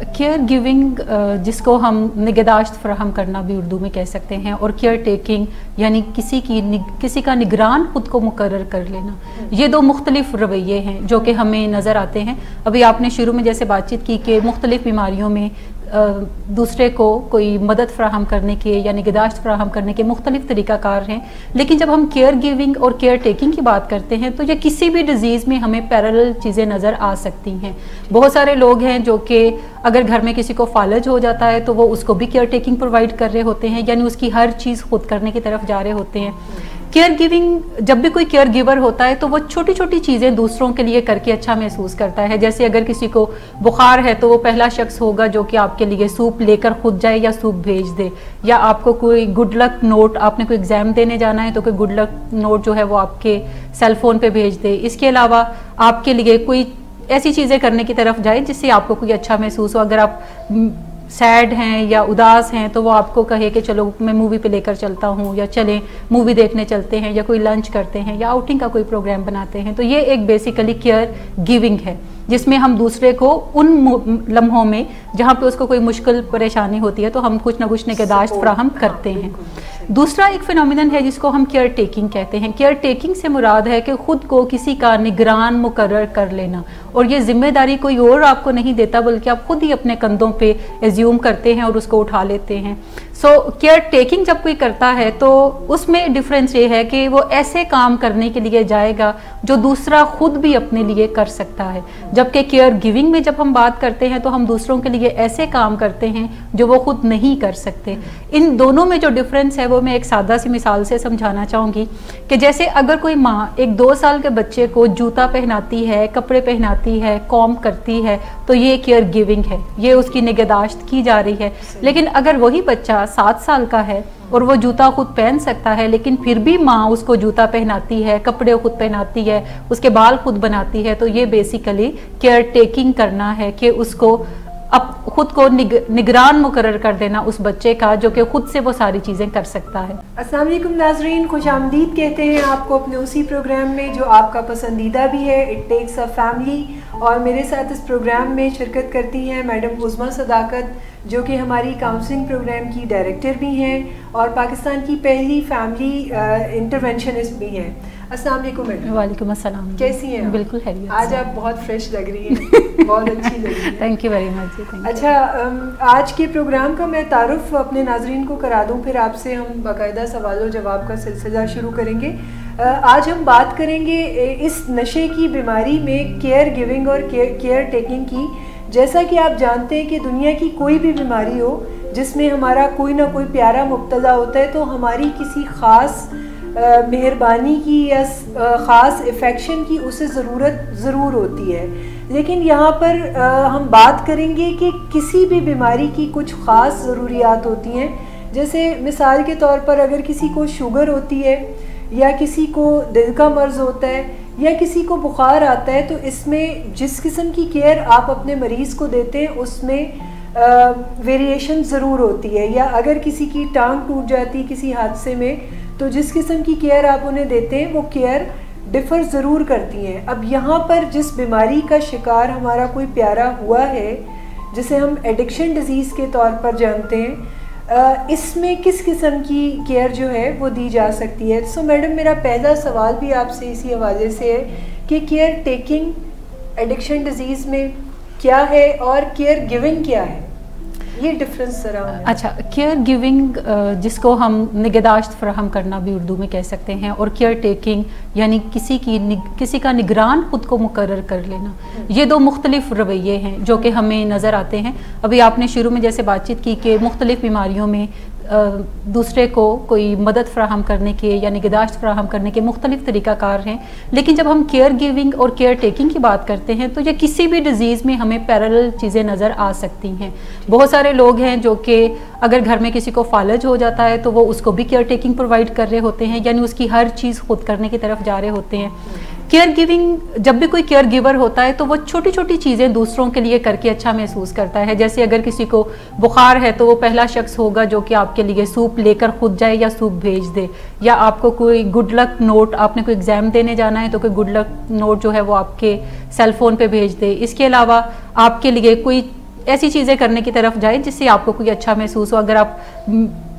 Care giving जिसको हम निगहदाश्त फराहम करना भी उर्दू में कह सकते हैं, और केयर टेकिंग यानी किसी का निगरान खुद को मुकर्रर कर लेना, ये दो मुख्तलिफ रवैये हैं जो कि हमें नज़र आते हैं। अभी आपने शुरू में जैसे बातचीत की कि मुख्तलिफ बीमारियों में दूसरे को कोई मदद फराहम करने के या निगहदाश्त फराहम करने के मुख्तलिफ तरीक़ाकार हैं, लेकिन जब हम केयर गिविंग और केयर टेकिंग की बात करते हैं तो ये किसी भी डिज़ीज़ में हमें पैरेलल चीज़ें नज़र आ सकती हैं। बहुत सारे लोग हैं जो कि अगर घर में किसी को फालज हो जाता है तो वो उसको भी केयर टेकिंग प्रोवाइड कर रहे होते हैं, यानी उसकी हर चीज़ खुद करने की तरफ जा रहे होते हैं। केयर गिविंग, जब भी कोई केयर गिवर होता है तो वो छोटी छोटी चीज़ें दूसरों के लिए करके अच्छा महसूस करता है। जैसे अगर किसी को बुखार है तो वो पहला शख्स होगा जो कि आपके लिए सूप लेकर खुद जाए या सूप भेज दे, या आपको कोई गुड लक नोट, आपने कोई एग्ज़ाम देने जाना है तो कोई गुड लक नोट जो है वो आपके सेल फोन पे भेज दे। इसके अलावा आपके लिए कोई ऐसी चीज़ें करने की तरफ जाए जिससे आपको कोई अच्छा महसूस हो। अगर आप सैड हैं या उदास हैं तो वो आपको कहे कि चलो मैं मूवी पे लेकर चलता हूँ, या चलें मूवी देखने चलते हैं, या कोई लंच करते हैं, या आउटिंग का कोई प्रोग्राम बनाते हैं। तो ये एक बेसिकली केयर गिविंग है जिसमें हम दूसरे को उन लम्हों में जहाँ पे उसको कोई मुश्किल परेशानी होती है तो हम कुछ ना कुछ निगहदाश्त फराहम करते हैं। दूसरा एक फिनोमिनन है जिसको हम केयर टेकिंग कहते हैं। केयर टेकिंग से मुराद है कि खुद को किसी का निगरान मुकर्रर कर लेना, और ये जिम्मेदारी कोई और आपको नहीं देता बल्कि आप खुद ही अपने कंधों पे एज्यूम करते हैं और उसको उठा लेते हैं। सो केयर टेकिंग जब कोई करता है तो उसमें डिफरेंस ये है कि वो ऐसे काम करने के लिए जाएगा जो दूसरा खुद भी अपने लिए कर सकता है, जबकि केयर गिविंग में जब हम बात करते हैं तो हम दूसरों के लिए ऐसे काम करते हैं जो वो खुद नहीं कर सकते। इन दोनों में जो डिफरेंस है वो मैं एक सादा सी मिसाल से समझाना चाहूँगी कि जैसे अगर कोई माँ एक 2 साल के बच्चे को जूता पहनाती है, कपड़े पहनाती है, कॉम्ब करती है, तो ये केयर गिविंग है, ये उसकी निगहदाश्त की जा रही है। लेकिन अगर वही बच्चा 7 साल का है और वो जूता खुद पहन सकता है, लेकिन फिर भी माँ उसको जूता पहनाती है, कपड़े खुद पहनाती है, उसके बाल खुद बनाती है, तो ये बेसिकली केयर टेकिंग करना है कि उसको अब खुद को निगरान मुकर्रर कर देना उस बच्चे का जो कि खुद से वो सारी चीज़ें कर सकता है। अस्सलाम वालेकुम नाज़रीन, खुश आमदीद कहते हैं आपको अपने उसी प्रोग्राम में जो आपका पसंदीदा भी है, इट टेक्स अ फैमिली। और मेरे साथ इस प्रोग्राम में शिरकत करती हैं मैडम उज़मा सदाकत, जो कि हमारी काउंसलिंग प्रोग्राम की डायरेक्टर भी हैं और पाकिस्तान की पहली फैमिली इंटरवेंशनिस्ट भी हैं। अस्सलाम वालेकुम मैडम। वालेकुम अस्सलाम। कैसी हैं? बिल्कुल खैरियत। आज आप बहुत फ्रेश लग रही हैं, बहुत अच्छी लग रही हैं। Thank you very much. अच्छा, आज के प्रोग्राम का मैं तारुफ अपने नाजरीन को करा दूं, फिर आपसे हम बाकायदा सवाल जवाब का सिलसिला शुरू करेंगे। आज हम बात करेंगे इस नशे की बीमारी में केयर गिविंग और केयर टेकिंग की। जैसा कि आप जानते हैं कि दुनिया की कोई भी बीमारी हो जिसमें हमारा कोई ना कोई प्यारा मुब्तला होता है तो हमारी किसी ख़ास मेहरबानी की या ख़ास इफ़ेक्शन की उसे ज़रूरत ज़रूर होती है। लेकिन यहाँ पर हम बात करेंगे कि किसी भी बीमारी की कुछ ख़ास ज़रूरियात होती हैं। जैसे मिसाल के तौर पर अगर किसी को शुगर होती है, या किसी को दिल का मर्ज़ होता है, या किसी को बुखार आता है, तो इसमें जिस किस्म की केयर आप अपने मरीज़ को देते हैं उसमें वेरिएशन ज़रूर होती है। या अगर किसी की टांग टूट जाती है किसी हादसे में, तो जिस किस्म की केयर आप उन्हें देते हैं वो केयर डिफ़र ज़रूर करती हैं। अब यहाँ पर जिस बीमारी का शिकार हमारा कोई प्यारा हुआ है, जिसे हम एडिक्शन डिज़ीज़ के तौर पर जानते हैं, इसमें किस किस्म की केयर जो है वो दी जा सकती है। सो मैडम, मेरा पहला सवाल भी आपसे इसी हवाले से है कि केयर टेकिंग एडिक्शन डिज़ीज़ में क्या है और केयर गिविंग क्या है, ये डिफरेंस ज़रा। अच्छा, केयर गिविंग जिसको हम निगहदाश्त फराहम करना भी उर्दू में कह सकते हैं, और केयर टेकिंग यानी किसी का निगरान खुद को मुकर्रर कर लेना, ये दो मुख्तलिफ रवैये हैं जो कि हमें नज़र आते हैं। अभी आपने शुरू में जैसे बातचीत की कि मुख्तलिफ बीमारियों में दूसरे को कोई मदद फराहम करने के या निगहदाश्त फराहम करने के मुख्तलिफ तरीक़ाकार हैं, लेकिन जब हम केयर गिविंग और केयर टेकिंग की बात करते हैं तो ये किसी भी डिज़ीज़ में हमें पैरेलल चीज़ें नज़र आ सकती हैं। बहुत सारे लोग हैं जो कि अगर घर में किसी को फालज हो जाता है तो वो उसको भी केयर टेकिंग प्रोवाइड कर रहे होते हैं, यानी उसकी हर चीज़ खुद करने की तरफ जा रहे होते हैं। केयर गिविंग, जब भी कोई केयर गिवर होता है तो वो छोटी छोटी चीज़ें दूसरों के लिए करके अच्छा महसूस करता है। जैसे अगर किसी को बुखार है तो वो पहला शख्स होगा जो कि आपके लिए सूप लेकर खुद जाए या सूप भेज दे, या आपको कोई गुड लक नोट, आपने कोई एग्ज़ाम देने जाना है तो कोई गुड लक नोट जो है वो आपके सेल फोन पे भेज दे। इसके अलावा आपके लिए कोई ऐसी चीज़ें करने की तरफ जाए जिससे आपको कोई अच्छा महसूस हो। अगर आप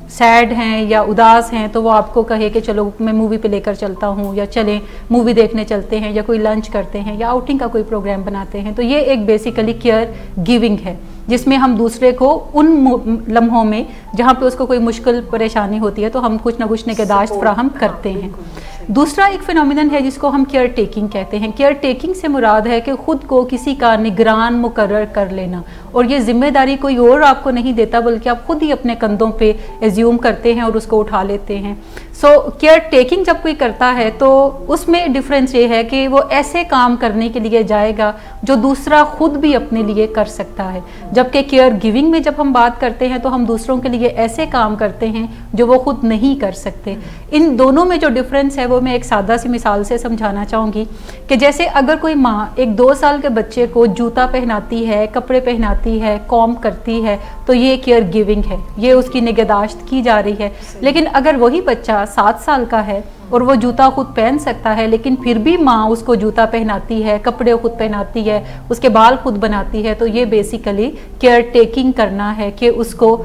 सैड हैं या उदास हैं तो वो आपको कहे कि चलो मैं मूवी पे लेकर चलता हूँ, या चलें मूवी देखने चलते हैं, या कोई लंच करते हैं, या आउटिंग का कोई प्रोग्राम बनाते हैं। तो ये एक बेसिकली केयर गिविंग है, जिसमें हम दूसरे को उन लम्हों में जहाँ पे उसको कोई मुश्किल परेशानी होती है तो हम कुछ ना कुछ निगहदाश्त फराहम करते हैं। दूसरा एक फिनोमिनन है जिसको हम केयर टेकिंग कहते हैं। केयर टेकिंग से मुराद है कि खुद को किसी का निगरान मुकर्रर कर लेना, और ये जिम्मेदारी कोई और आपको नहीं देता बल्कि आप खुद ही अपने कंधों पे एज्यूम करते हैं और उसको उठा लेते हैं। सो केयर टेकिंग जब कोई करता है तो उसमें डिफरेंस ये है कि वो ऐसे काम करने के लिए जाएगा जो दूसरा खुद भी अपने लिए कर सकता है, जबकि केयर गिविंग में जब हम बात करते हैं तो हम दूसरों के लिए ऐसे काम करते हैं जो वो खुद नहीं कर सकते। इन दोनों में जो डिफरेंस है वो मैं एक सादा सी मिसाल से समझाना चाहूँगी कि जैसे अगर कोई माँ एक 2 साल के बच्चे को जूता पहनाती है, कपड़े पहनाती है, कॉम करती है, तो ये केयर गिविंग है, ये उसकी निगहदाश्त की जा रही है। लेकिन अगर वही बच्चा 7 साल का है और वो जूता खुद पहन सकता है, लेकिन फिर भी माँ उसको जूता पहनाती है, कपड़े खुद पहनाती है, उसके बाल खुद बनाती है, तो ये बेसिकली केयर टेकिंग करना है कि उसको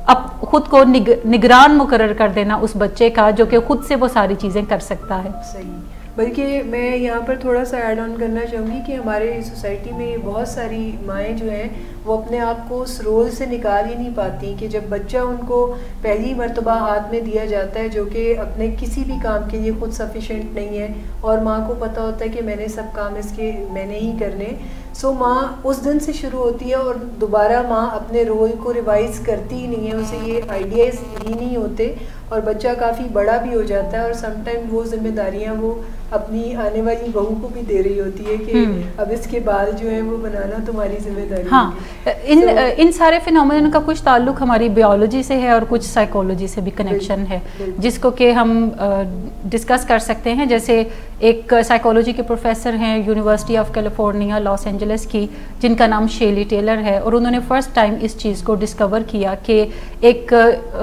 अब खुद को निगरान मुकर्रर कर देना उस बच्चे का जो कि खुद से वो सारी चीज़ें कर सकता है। सही। बल्कि मैं यहाँ पर थोड़ा सा ऐड ऑन करना चाहूँगी कि हमारे सोसाइटी में बहुत सारी माएँ जो हैं वो अपने आप को उस रोल से निकाल ही नहीं पाती कि जब बच्चा उनको पहली मर्तबा हाथ में दिया जाता है जो कि अपने किसी भी काम के लिए खुद सफिशेंट नहीं है, और माँ को पता होता है कि मैंने सब काम इसके मैंने ही करने, सो माँ उस दिन से शुरू होती है और दोबारा माँ अपने रोल को रिवाइज करती ही नहीं है, उसे ये आइडियाज़ ही नहीं होते, और बच्चा काफ़ी बड़ा भी हो जाता है और समटाइम वो जिम्मेदारियाँ वो अपनी आने वाली बहू को भी दे रही होती है कि अब इसके बाल जो है वो बनाना तुम्हारी जिम्मेदारी। हाँ, इन सारे फिनोमेनन का कुछ ताल्लुक हमारी बायोलॉजी से है और कुछ साइकोलॉजी से भी कनेक्शन है, जिसको कि हम डिस्कस कर सकते हैं। जैसे एक साइकोलॉजी के प्रोफेसर हैं university of California Los Angeles की, जिनका नाम शेली टेलर है, और उन्होंने फर्स्ट टाइम इस चीज़ को डिस्कवर किया कि एक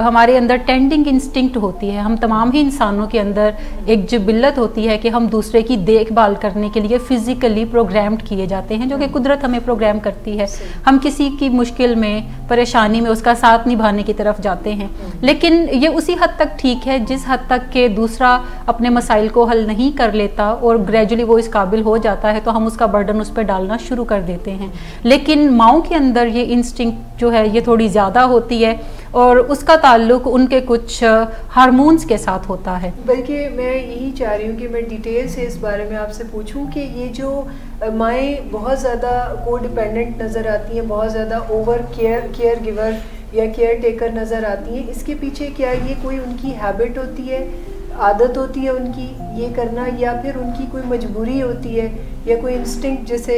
हमारे अंदर टेंडिंग इंस्टिंक्ट होती है, हम तमाम ही इंसानों के अंदर एक जिबिल्लत होती है कि हम दूसरे की देखभाल करने के लिए फिजिकली प्रोग्राम्ड किए जाते हैं, जो कि कुदरत हमें प्रोग्राम करती है। हम किसी की मुश्किल में, परेशानी में उसका साथ निभाने की तरफ जाते हैं, लेकिन ये उसी हद तक ठीक है जिस हद तक के दूसरा अपने मसाइल को हल नहीं कर लेता और ग्रेजुअली वो इस काबिल हो जाता है तो हम उसका बर्डन उस पर डालना शुरू कर देते हैं। लेकिन माओं के अंदर ये इंस्टिंक्ट जो है ये थोड़ी ज़्यादा होती है और उसका ताल्लुक उनके कुछ हार्मोन्स के साथ होता है। बल्कि मैं यही चाह रही हूँ कि मैं डिटेल से इस बारे में आपसे पूछूं कि ये जो माएँ बहुत ज़्यादा को डिपेंडेंट नज़र आती हैं, बहुत ज़्यादा ओवर केयर गिवर या केयर टेकर नज़र आती हैं, इसके पीछे क्या ये कोई उनकी हैबिट होती है, आदत होती है उनकी ये करना, या फिर उनकी कोई मजबूरी होती है, या कोई इंस्टिंक्ट जैसे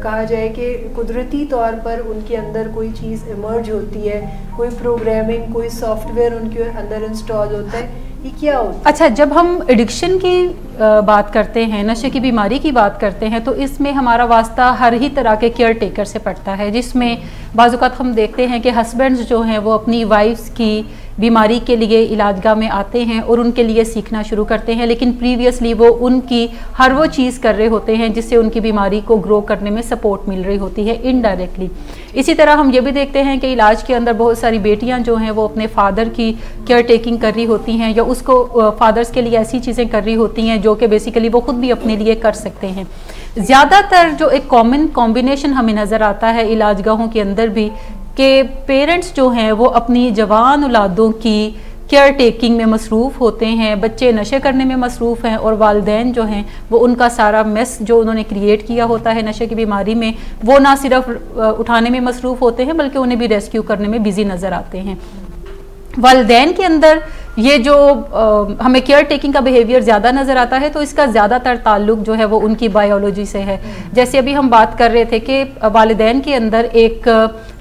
कहा जाए कि कुदरती तौर पर उनके अंदर कोई चीज़ इमर्ज होती है, कोई प्रोग्रामिंग, कोई सॉफ्टवेयर उनके अंदर इंस्टॉल होता है, ये क्या होता है? अच्छा, जब हम एडिक्शन की बात करते हैं, नशे की बीमारी की बात करते हैं, तो इसमें हमारा वास्ता हर ही तरह के केयर टेकर से पड़ता है, जिसमें बाज़-औक़ात हम देखते हैं कि हस्बैंड्स जो हैं वो अपनी वाइफ्स की बीमारी के लिए इलाजगाह में आते हैं और उनके लिए सीखना शुरू करते हैं, लेकिन प्रीवियसली वो उनकी हर वो चीज़ कर रहे होते हैं जिससे उनकी बीमारी को ग्रो करने में सपोर्ट मिल रही होती है इनडायरेक्टली। इसी तरह हम ये भी देखते हैं कि इलाज के अंदर बहुत सारी बेटियां जो हैं वो अपने फादर की केयर टेकिंग कर रही होती हैं, या उसको फादर्स के लिए ऐसी चीज़ें कर रही होती हैं जो कि बेसिकली वो खुद भी अपने लिए कर सकते हैं। ज़्यादातर जो एक कॉमन कॉम्बिनेशन हमें नज़र आता है इलाजगाहों के अंदर भी कि पेरेंट्स जो हैं वो अपनी जवान औलादों की केयर टेकिंग में मसरूफ़ होते हैं, बच्चे नशे करने में मसरूफ़ हैं, और वालिदैन जो हैं वो उनका सारा मेस जो उन्होंने क्रिएट किया होता है नशे की बीमारी में, वो ना सिर्फ उठाने में मसरूफ़ होते हैं बल्कि उन्हें भी रेस्क्यू करने में बिजी नज़र आते हैं। वालिदैन के अंदर ये जो हमें केयर टेकिंग का बिहेवियर ज़्यादा नज़र आता है, तो इसका ज़्यादातर ताल्लुक जो है वो उनकी बायोलॉजी से है। जैसे अभी हम बात कर रहे थे कि वालिदैन के अंदर एक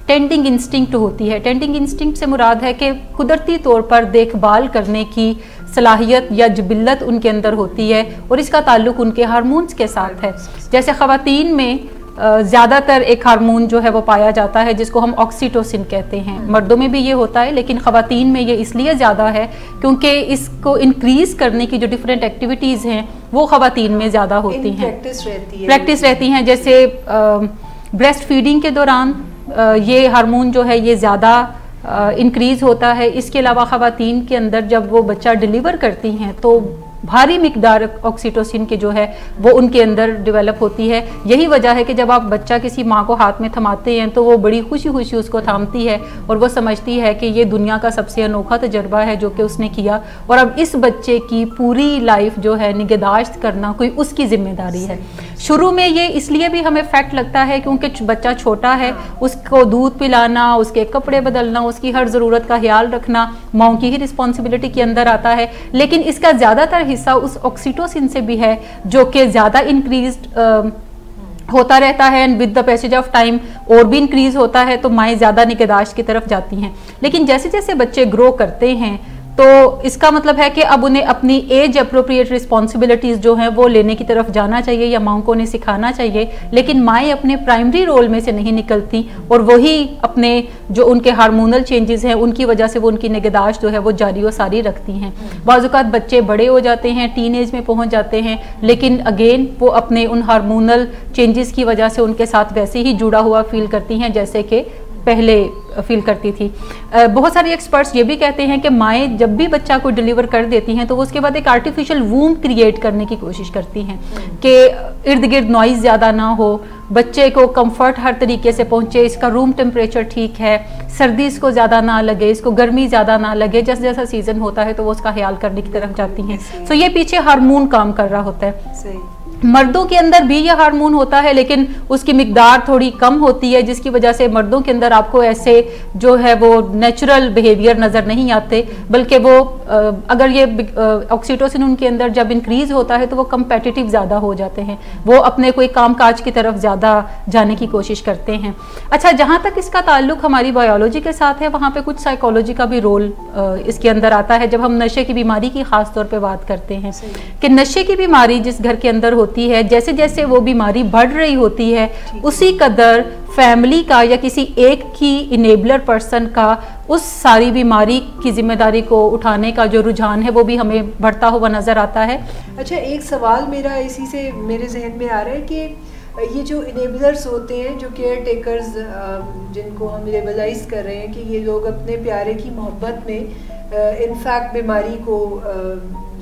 टेंडिंग इंस्टिंक्ट होती है। टेंडिंग इंस्टिंक्ट से मुराद है कि कुदरती तौर पर देखभाल करने की सलाहियत या जिबिल्लत उनके अंदर होती है, और इसका ताल्लुक उनके हार्मोन्स के साथ है। जैसे ख़वातीन में ज़्यादातर एक हार्मोन जो है वो पाया जाता है जिसको हम ऑक्सीटोसिन कहते हैं, मर्दों में भी ये होता है लेकिन ख़वातीन में ये इसलिए ज़्यादा है क्योंकि इसको इंक्रीज़ करने की जो डिफरेंट एक्टिविटीज़ हैं वो ख़वातीन में ज़्यादा होती हैं, प्रैक्टिस रहती हैं। जैसे ब्रेस्ट फीडिंग के दौरान ये हार्मोन जो है ये ज़्यादा इंक्रीज होता है। इसके अलावा ख़वातीन के अंदर जब वो बच्चा डिलीवर करती हैं तो भारी मिकदार ऑक्सीटोसिन के जो है वो उनके अंदर डेवलप होती है। यही वजह है कि जब आप बच्चा किसी माँ को हाथ में थमाते हैं तो वो बड़ी खुशी खुशी उसको थामती है और वो समझती है कि ये दुनिया का सबसे अनोखा तजर्बा है जो कि उसने किया, और अब इस बच्चे की पूरी लाइफ जो है निगहदाश्त करना कोई उसकी जिम्मेदारी है। शुरू में ये इसलिए भी हमें फैक्ट लगता है क्योंकि बच्चा छोटा है, उसको दूध पिलाना, उसके कपड़े बदलना, उसकी हर ज़रूरत का ख्याल रखना माँ की ही रिस्पॉन्सिबिलिटी के अंदर आता है। लेकिन इसका ज़्यादातर हिस्सा उस ऑक्सीटोसिन से भी है जो कि ज़्यादा इंक्रीज्ड होता रहता है, and with the passage of time और भी इंक्रीज होता है, तो माएँ ज़्यादा निगहदाश्त की तरफ जाती हैं। लेकिन जैसे जैसे बच्चे ग्रो करते हैं तो इसका मतलब है कि अब उन्हें अपनी एज अप्रोप्रिएट रिस्पॉन्सिबिलिटीज़ जो हैं वो लेने की तरफ जाना चाहिए या माँ को उन्हें सिखाना चाहिए। लेकिन माएँ अपने प्राइमरी रोल में से नहीं निकलती और वही अपने जो उनके हार्मोनल चेंजेस हैं उनकी वजह से वो उनकी निगहदाश्त जो है वो जारी व सारी रखती हैं। बाज़ औक़ात बच्चे बड़े हो जाते हैं, टीन एज में पहुँच जाते हैं, लेकिन अगेन वो अपने उन हार्मोनल चेंजेस की वजह से उनके साथ वैसे ही जुड़ा हुआ फील करती हैं जैसे कि पहले फील करती थी। बहुत सारे एक्सपर्ट्स ये भी कहते हैं कि माएँ जब भी बच्चा को डिलीवर कर देती हैं तो वो उसके बाद एक आर्टिफिशियल वूम क्रिएट करने की कोशिश करती हैं कि इर्द गिर्द नॉइज़ ज़्यादा ना हो, बच्चे को कंफर्ट हर तरीके से पहुंचे, इसका रूम टेम्परेचर ठीक है, सर्दी इसको ज़्यादा ना लगे, इसको गर्मी ज़्यादा ना लगे। जैसा जैसा सीज़न होता है तो वो उसका ख्याल करने की तरफ जाती हैं। तो ये पीछे हार्मोन काम कर रहा होता है। सही। मर्दों के अंदर भी यह हार्मोन होता है लेकिन उसकी मिकदार थोड़ी कम होती है, जिसकी वजह से मर्दों के अंदर आपको ऐसे जो है वो नेचुरल बिहेवियर नज़र नहीं आते, बल्कि वो अगर ये ऑक्सीटोसिन उनके अंदर जब इंक्रीज होता है तो वो कंपेटिटिव ज़्यादा हो जाते हैं, वो अपने कोई काम काज की तरफ ज़्यादा जाने की कोशिश करते हैं। अच्छा, जहाँ तक इसका ताल्लुक हमारी बायोलॉजी के साथ है वहाँ पे कुछ साइकोलॉजी का भी रोल इसके अंदर आता है। जब हम नशे की बीमारी की ख़ास तौर पर बात करते हैं कि नशे की बीमारी जिस घर के अंदर होती है, जैसे जैसे वो बीमारी बढ़ रही होती है उसी कदर फैमिली का या किसी एक की इनेबलर पर्सन का उस सारी बीमारी की जिम्मेदारी को उठाने का जो रुझान है वो भी हमें बढ़ता हुआ नजर आता है। अच्छा, एक सवाल मेरा इसी से मेरे जहन में आ रहा है कि ये जो इनेबलर्स होते हैं, जो केयर टेकर्स जिनको हम लेबलाइज कर रहे हैं कि ये लोग अपने प्यारे की मोहब्बत में इनफैक्ट बीमारी को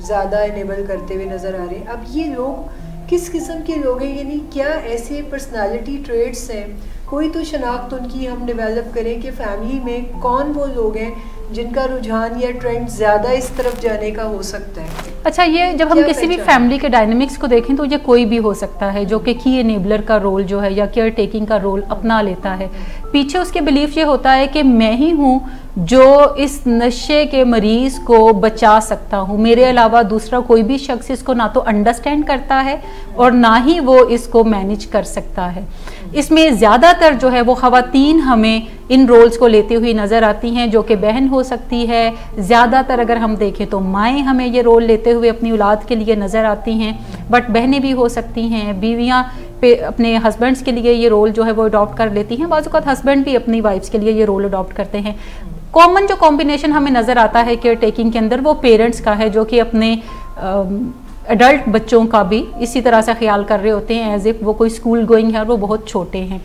ज़्यादा इनेबल करते हुए नज़र आ रहे हैं। अब ये लोग किस किस्म के लोग हैं, यानी क्या ऐसे पर्सनालिटी ट्रेड्स हैं, कोई तो शनाख्त उनकी हम डेवलप करें कि फैमिली में कौन वो लोग हैं जिनका रुझान या ट्रेंड ज़्यादा इस तरफ जाने का हो सकता है। अच्छा, ये जब हम किसी भी फैमिली के डायनेमिक्स को देखें तो ये कोई भी हो सकता है जो कि की एनेबलर का रोल जो है या केयर टेकिंग का रोल अपना लेता है। पीछे उसके बिलीफ ये होता है कि मैं ही हूँ जो इस नशे के मरीज को बचा सकता हूँ, मेरे अलावा दूसरा कोई भी शख्स इसको ना तो अंडरस्टैंड करता है और ना ही वो इसको मैनेज कर सकता है। इसमें ज़्यादातर जो है वो ख़वातीन हमें इन रोल्स को लेते हुए नज़र आती हैं, जो कि बहन हो सकती है। ज़्यादातर अगर हम देखें तो माएँ हमें ये रोल लेते हुए अपनी औलाद के लिए नज़र आती हैं, बट बहनें भी हो सकती हैं, बीवियाँ पे अपने हस्बैंड्स के लिए ये रोल जो है वो अडॉप्ट कर लेती हैं। बाज़ औक़ात हस्बैंड भी अपनी वाइफ्स के लिए ये रोल अडॉप्ट करते हैं। कॉमन जो कॉम्बिनेशन हमें नज़र आता है केयर टेकिंग के अंदर वो पेरेंट्स का है, जो कि अपने एडल्ट बच्चों का भी इसी तरह से ख्याल कर रहे होते हैं एज इफ वो कोई स्कूल गोइंग है और वो बहुत छोटे हैं।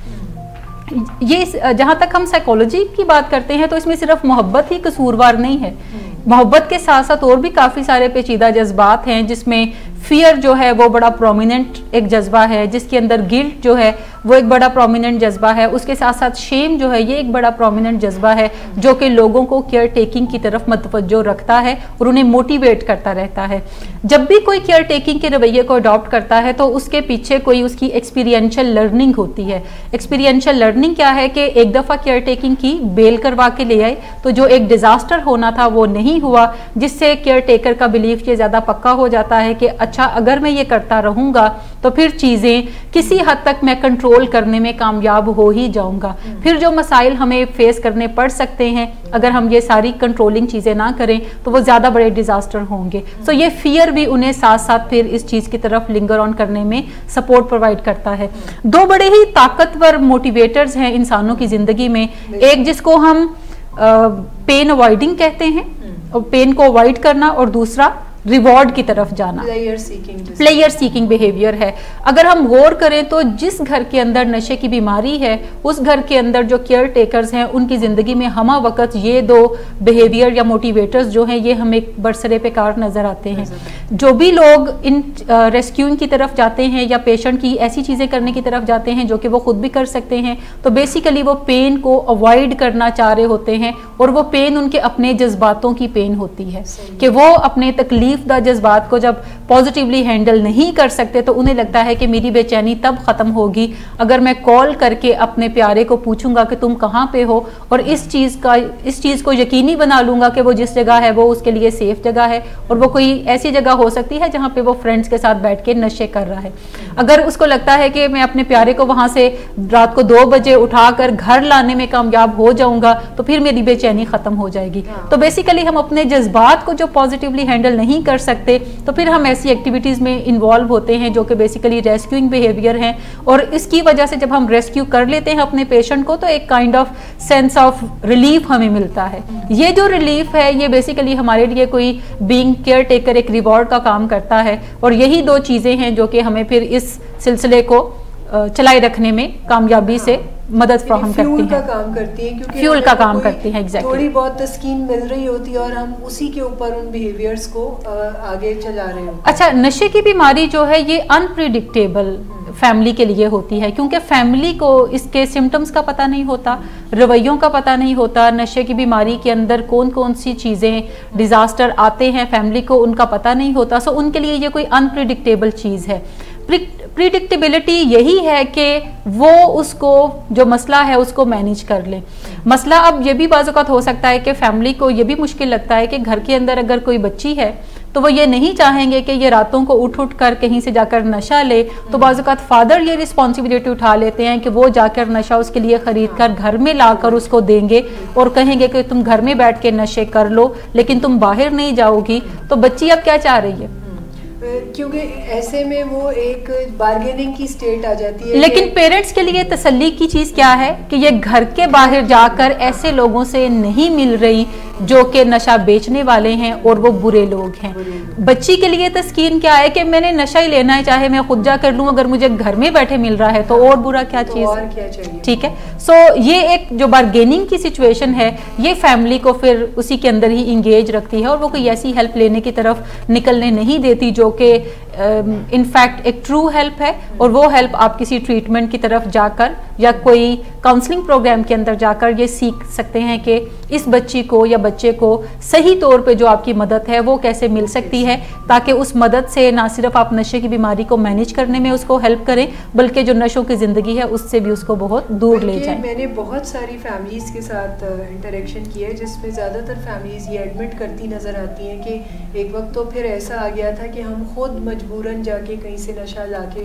ये जहाँ तक हम साइकोलॉजी की बात करते हैं तो इसमें सिर्फ मोहब्बत ही कसूरवार नहीं है, मोहब्बत के साथ साथ और भी काफ़ी सारे पेचीदा जज्बात हैं, जिसमें फियर जो है वो बड़ा प्रोमिनेंट एक जज्बा है, जिसके अंदर गिल्ट जो है वो एक बड़ा प्रोमिनेंट जज्बा है, उसके साथ साथ शेम जो है ये एक बड़ा प्रोमिनेंट जज्बा है, जो कि लोगों को केयर टेकिंग की तरफ मतवज्जो रखता है और उन्हें मोटिवेट करता रहता है। जब भी कोई केयर टेकिंग के रवैये को अडॉप्ट करता है तो उसके पीछे कोई उसकी एक्सपीरियंशियल लर्निंग होती है। एक्सपीरियंशियल लर्निंग क्या है कि एक दफ़ा केयर टेकिंग की, बेल करवा के ले आए तो जो एक डिज़ास्टर होना था वो नहीं हुआ, जिससे केयर टेकर का बिलीफ ये ज़्यादा पक्का हो जाता है कि अच्छा अगर मैं ये करता रहूँगा तो फिर चीज़ें किसी हद तक मैं कंट्रोल करने में कामयाब हो ही जाऊँगा। फिर जो मसाइल हमें फेस करने पड़ सकते हैं अगर हम ये सारी कंट्रोलिंग चीज़ें ना करें तो वो ज़्यादा बड़े डिज़ास्टर होंगे। सो ये फियर भी उन्हें साथ साथ फिर इस चीज़ की तरफ लिंगर ऑन करने में सपोर्ट प्रोवाइड करता है। दो बड़े ही ताकतवर मोटिवेटर्स हैं इंसानों की ज़िंदगी में, एक जिसको हम पेन अवॉइडिंग कहते हैं, पेन को अवॉइड करना, और दूसरा रिवॉर्ड की तरफ जाना, प्लेयर सीकिंग बिहेवियर है। अगर हम गौर करें तो जिस घर के अंदर नशे की बीमारी है उस घर के अंदर जो केयर टेकर्स हैं उनकी जिंदगी में हमा वक्त ये दो बिहेवियर या मोटिवेटर्स जो हैं ये हमें बरसरे पे कार नजर आते हैं। जो भी लोग इन रेस्क्यूइंग की तरफ जाते हैं या पेशेंट की ऐसी चीजें करने की तरफ जाते हैं जो कि वो खुद भी कर सकते हैं, तो बेसिकली वो पेन को अवॉइड करना चाह रहे होते हैं और वो पेन उनके अपने जज्बातों की पेन होती है कि वो अपने तकलीफ दा जज्बात को जब पॉजिटिवली हैंडल नहीं कर सकते तो उन्हें लगता है कि मेरी बेचैनी तब खत्म होगी अगर मैं कॉल करके अपने प्यारे को पूछूंगा कि तुम कहाँ पे हो और इस चीज को यकीनी बना लूंगा कि वो जिस जगह है वो उसके लिए सेफ जगह है और वो कोई ऐसी जगह हो सकती है जहाँ पे वो फ्रेंड्स के साथ बैठ के नशे कर रहा है। अगर उसको लगता है कि मैं अपने प्यारे को वहां से रात को 2 बजे उठाकर घर लाने में कामयाब हो जाऊंगा तो फिर मेरी बेचैनी खत्म हो जाएगी। तो बेसिकली हम अपने जज्बात को जो पॉजिटिवली हैंडल नहीं कर सकते तो फिर हम ऐसी एक्टिविटीज में इन्वॉल्व होते हैं जो कि बेसिकली रेस्क्यूइंग बिहेवियर हैं और इसकी वजह से जब हम रेस्क्यू कर लेते हैं अपने पेशेंट को तो एक kind of sense of relief हमें मिलता है। ये जो रिलीफ है ये बेसिकली हमारे लिए कोई बीइंग केयर टेकर एक रिवॉर्ड का काम करता है और यही 2 चीजें हैं जो कि हमें फिर इस सिलसिले को चलाए रखने में कामयाबी से मदद फ्राहम करती हैं, काम करती हैं क्योंकि फ्यूल का काम करती हैं। एग्जैक्टली थोड़ी बहुत तस्कीन मिल रही होती है और हम उसी के ऊपर उन बिहेवियर्स को आगे चला रहे होते हैं। अच्छा, नशे की बीमारी जो है ये अनप्रिडिक्टेबल फैमिली के लिए होती है क्योंकि फैमिली को इसके सिम्टम्स का पता नहीं होता, रवैयों का पता नहीं होता, नशे की बीमारी के अंदर कौन कौन सी चीज़ें डिजास्टर आते हैं फैमिली को उनका पता नहीं होता। सो उनके लिए ये कोई अनप्रिडिक्टेबल चीज़ है। प्रिडिक्टेबिलिटी यही है कि वो उसको जो मसला है उसको मैनेज कर ले। मसला अब ये भी बाज़ औक़ात हो सकता है कि फैमिली को ये भी मुश्किल लगता है कि घर के अंदर अगर कोई बच्ची है तो वो ये नहीं चाहेंगे कि ये रातों को उठ कर कहीं से जाकर नशा ले, तो बाज़ औक़ात फादर ये रिस्पॉन्सिबिलिटी उठा लेते हैं कि वो जाकर नशा उसके लिए ख़रीद कर घर में लाकर उसको देंगे और कहेंगे कि तुम घर में बैठ के नशे कर लो लेकिन तुम बाहर नहीं जाओगी। तो बच्ची अब क्या चाह रही है, क्योंकि ऐसे में वो एक बार्गेनिंग की स्टेट आ जाती है। लेकिन पेरेंट्स के लिए तसल्ली की चीज क्या है कि ये घर के बाहर जाकर ऐसे लोगों से नहीं मिल रही जो कि नशा बेचने वाले हैं और वो बुरे लोग हैं। बच्ची के लिए तस्कीन क्या है कि मैंने नशा ही लेना है, चाहे मैं खुद जा कर लूं, अगर मुझे घर में बैठे मिल रहा है तो और बुरा क्या चीज है। ठीक है, सो ये एक जो बार्गेनिंग की सिचुएशन है ये फैमिली को फिर उसी के अंदर ही इंगेज रखती है और वो कोई ऐसी हेल्प लेने की तरफ निकलने नहीं देती जो कि इनफैक्ट एक ट्रू हेल्प है। और वो हेल्प आप किसी ट्रीटमेंट की तरफ जाकर या कोई काउंसलिंग प्रोग्राम के अंदर जाकर ये सीख सकते हैं कि इस बच्ची को या बच्चे को सही तौर पे जो आपकी मदद है वो कैसे मिल सकती है, ताकि उस मदद से ना सिर्फ आप नशे की बीमारी को मैनेज करने में उसको हेल्प करें बल्कि जो नशों की ज़िंदगी है उससे भी उसको बहुत दूर ले जाएं। मैंने बहुत सारी फैमिलीज़ के साथ इंटरेक्शन किया है जिसमें ज़्यादातर फैमिलीज़ ये एडमिट करती नज़र आती हैं कि एक वक्त तो फिर ऐसा आ गया था कि हम खुद मजबूरन जाके कहीं से नशा लाके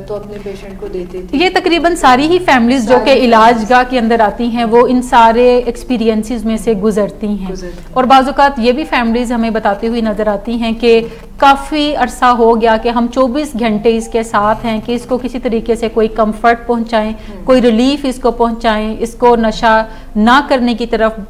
तो अपने पेशेंट को देते थे। ये तकरीबन सारी ही फैमिलीज जो कि इलाजगाह के अंदर आती हैं वो इन सारे एक्सपीरियंसेस में से गुजरती हैं। और बाज़-औक़ात ये भी फैमिलीज हमें बताती हुई नजर आती हैं कि काफ़ी अरसा हो गया कि हम 24 घंटे इसके साथ हैं कि इसको किसी तरीके से कोई कंफर्ट पहुंचाएं, कोई रिलीफ इसको पहुंचाएं, इसको नशा ना करने की तरफ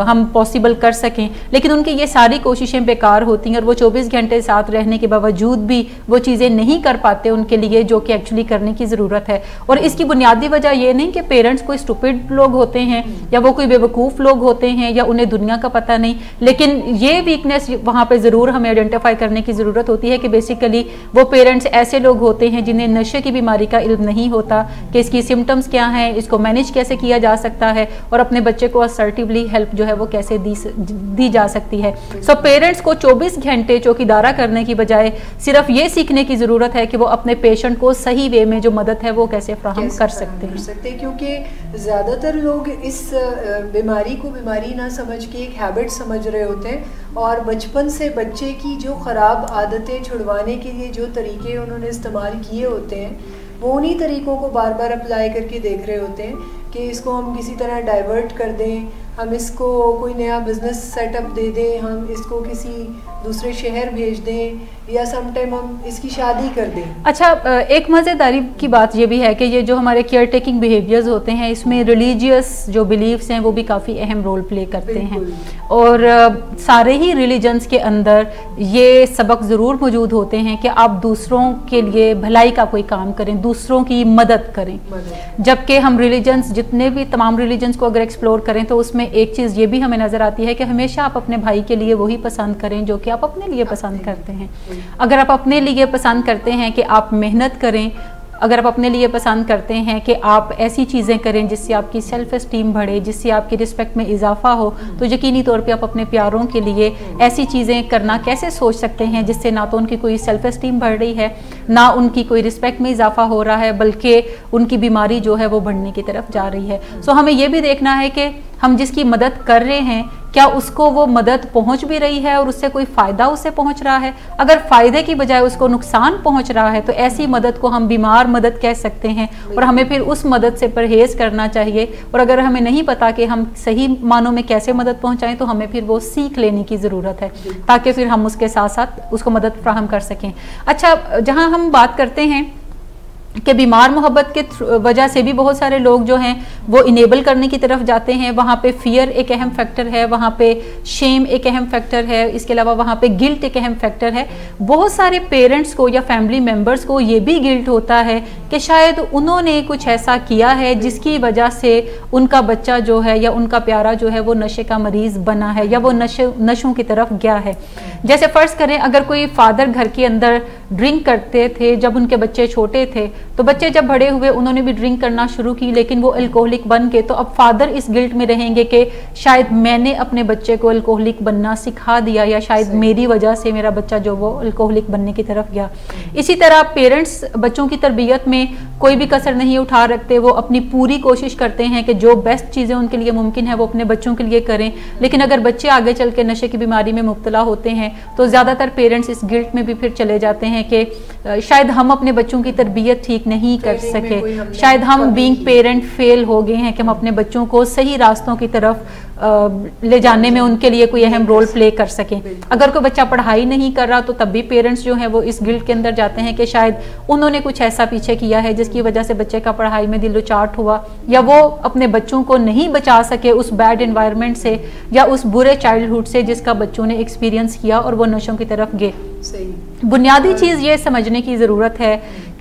हम पॉसिबल कर सकें, लेकिन उनकी ये सारी कोशिशें बेकार होती हैं और वो 24 घंटे साथ रहने के बावजूद भी वो चीज़ें नहीं कर पाते उनके लिए जो कि एक्चुअली करने की ज़रूरत है। और इसकी बुनियादी वजह ये नहीं कि पेरेंट्स कोई स्टूपिड लोग होते हैं या वो कोई बेवकूफ़ लोग होते हैं या उन्हें दुनिया का पता नहीं, लेकिन ये वीकनेस वहाँ पर ज़रूर हमें आइडेंटिफाई करने की ज़रूरत होती है कि बेसिकली वो पेरेंट्स ऐसे लोग होते हैं जिन्हें नशे की बीमारी का इल्म नहीं होता कि इसकी सिम्टम्स क्या हैं, इसको मैनेज कैसे किया जा सकता है और अपने बच्चे को असर्टिवली हेल्प जो है वो कैसे दी जा सकती है। सो पेरेंट्स को 24 घंटे चौकीदारा करने की बजाय सिर्फ ये सीखने की ज़रूरत है कि वो अपने पेशेंट को सही वे में जो मदद है वो कैसे फ्राहम कर सकते हैं। क्योंकि ज़्यादातर लोग इस बीमारी को बीमारी ना समझ के एक हैबिट समझ रहे होते हैं और बचपन से बच्चे की जो ख़राब आदतें छुड़वाने के लिए जो तरीके उन्होंने इस्तेमाल किए होते हैं वो उन्हीं तरीक़ों को बार बार अप्लाई करके देख रहे होते हैं कि इसको हम किसी तरह डाइवर्ट कर दें, हम इसको कोई नया बिज़नेस सेटअप दे दें, हम इसको किसी दूसरे शहर भेज दें या सम टाइम हम इसकी शादी कर दें। अच्छा, एक मज़ेदारी की बात ये भी है कि ये जो हमारे केयर टेकिंग बिहेवियर्स होते हैं इसमें रिलीजियस जो बिलीव्स हैं वो भी काफ़ी अहम रोल प्ले करते हैं, और सारे ही रिलीजन्स के अंदर ये सबक ज़रूर मौजूद होते हैं कि आप दूसरों के लिए भलाई का कोई काम करें, दूसरों की मदद करें। जबकि हम रिलीजन्स जितने भी तमाम रिलीजन्स को अगर एक्सप्लोर करें तो उसमें एक चीज़ ये भी हमें नज़र आती है कि हमेशा आप अपने भाई के लिए वही पसंद करें जो कि आप अपने लिए पसंद करते हैं। अगर आप अपने लिए पसंद करते हैं कि आप मेहनत करें, अगर आप अपने लिए पसंद करते हैं कि आप ऐसी चीज़ें करें जिससे आपकी सेल्फ एस्टीम बढ़े, जिससे आपकी रिस्पेक्ट में इजाफा हो, तो यकीनी तौर पे आप अपने प्यारों के लिए ऐसी चीज़ें करना कैसे सोच सकते हैं जिससे ना तो उनकी कोई सेल्फ एस्टीम बढ़ रही है, ना उनकी कोई रिस्पेक्ट में इजाफा हो रहा है, बल्कि उनकी बीमारी जो है वो बढ़ने की तरफ जा रही है। सो हमें ये भी देखना है कि हम जिसकी मदद कर रहे हैं क्या उसको वो मदद पहुंच भी रही है और उससे कोई फ़ायदा उसे पहुंच रहा है। अगर फ़ायदे की बजाय उसको नुकसान पहुंच रहा है तो ऐसी मदद को हम बीमार मदद कह सकते हैं, और हमें फिर उस मदद से परहेज़ करना चाहिए। और अगर हमें नहीं पता कि हम सही मानों में कैसे मदद पहुंचाएं तो हमें फिर वो सीख लेने की ज़रूरत है ताकि फिर हम उसके साथ साथ उसको मदद फ्राहम कर सकें। अच्छा, जहाँ हम बात करते हैं कि बीमार मोहब्बत के वजह से भी बहुत सारे लोग जो हैं वो इनेबल करने की तरफ जाते हैं, वहाँ पे फियर एक अहम फैक्टर है, वहाँ पे शेम एक अहम फैक्टर है, इसके अलावा वहाँ पे गिल्ट एक अहम फैक्टर है। बहुत सारे पेरेंट्स को या फैमिली मेम्बर्स को ये भी गिल्ट होता है कि शायद उन्होंने कुछ ऐसा किया है जिसकी वजह से उनका बच्चा जो है या उनका प्यारा जो है वो नशे का मरीज बना है या वो नशों की तरफ गया है। जैसे फ़र्ज़ करें अगर कोई फादर घर के अंदर ड्रिंक करते थे जब उनके बच्चे छोटे थे, तो बच्चे जब बड़े हुए उन्होंने भी ड्रिंक करना शुरू की, लेकिन वो अल्कोहलिक बन के, तो अब फादर इस गिल्ट में रहेंगे कि शायद मैंने अपने बच्चे को अल्कोहलिक बनना सिखा दिया या शायद मेरी वजह से मेरा बच्चा जो वो अल्कोहलिक बनने की तरफ गया। इसी तरह पेरेंट्स बच्चों की तरबियत में कोई भी कसर नहीं उठा रखते, वो अपनी पूरी कोशिश करते हैं कि जो बेस्ट चीज़ें उनके लिए मुमकिन है वो अपने बच्चों के लिए करें। लेकिन अगर बच्चे आगे चल के नशे की बीमारी में मुब्तला होते हैं तो ज़्यादातर पेरेंट्स इस गिल्ट में भी फिर चले जाते हैं कि शायद हम अपने बच्चों की तरबियत ठीक नहीं कर सके, शायद हम बीइंग पेरेंट फेल हो गए हैं कि हम अपने बच्चों को सही रास्तों की तरफ ले जाने में उनके लिए कोई अहम रोल प्ले कर सकें। अगर कोई बच्चा पढ़ाई नहीं कर रहा तो तब भी पेरेंट्स जो हैं वो इस गिल्ट के अंदर जाते हैं कि शायद उन्होंने कुछ ऐसा पीछे किया है जिसकी वजह से बच्चे का पढ़ाई में दिलोचाट हुआ, या वो अपने बच्चों को नहीं बचा सके उस बैड एनवायरनमेंट से या उस बुरे चाइल्डहुड से जिसका बच्चों ने एक्सपीरियंस किया और वो नशों की तरफ गए। बुनियादी चीज़ ये समझने की ज़रूरत है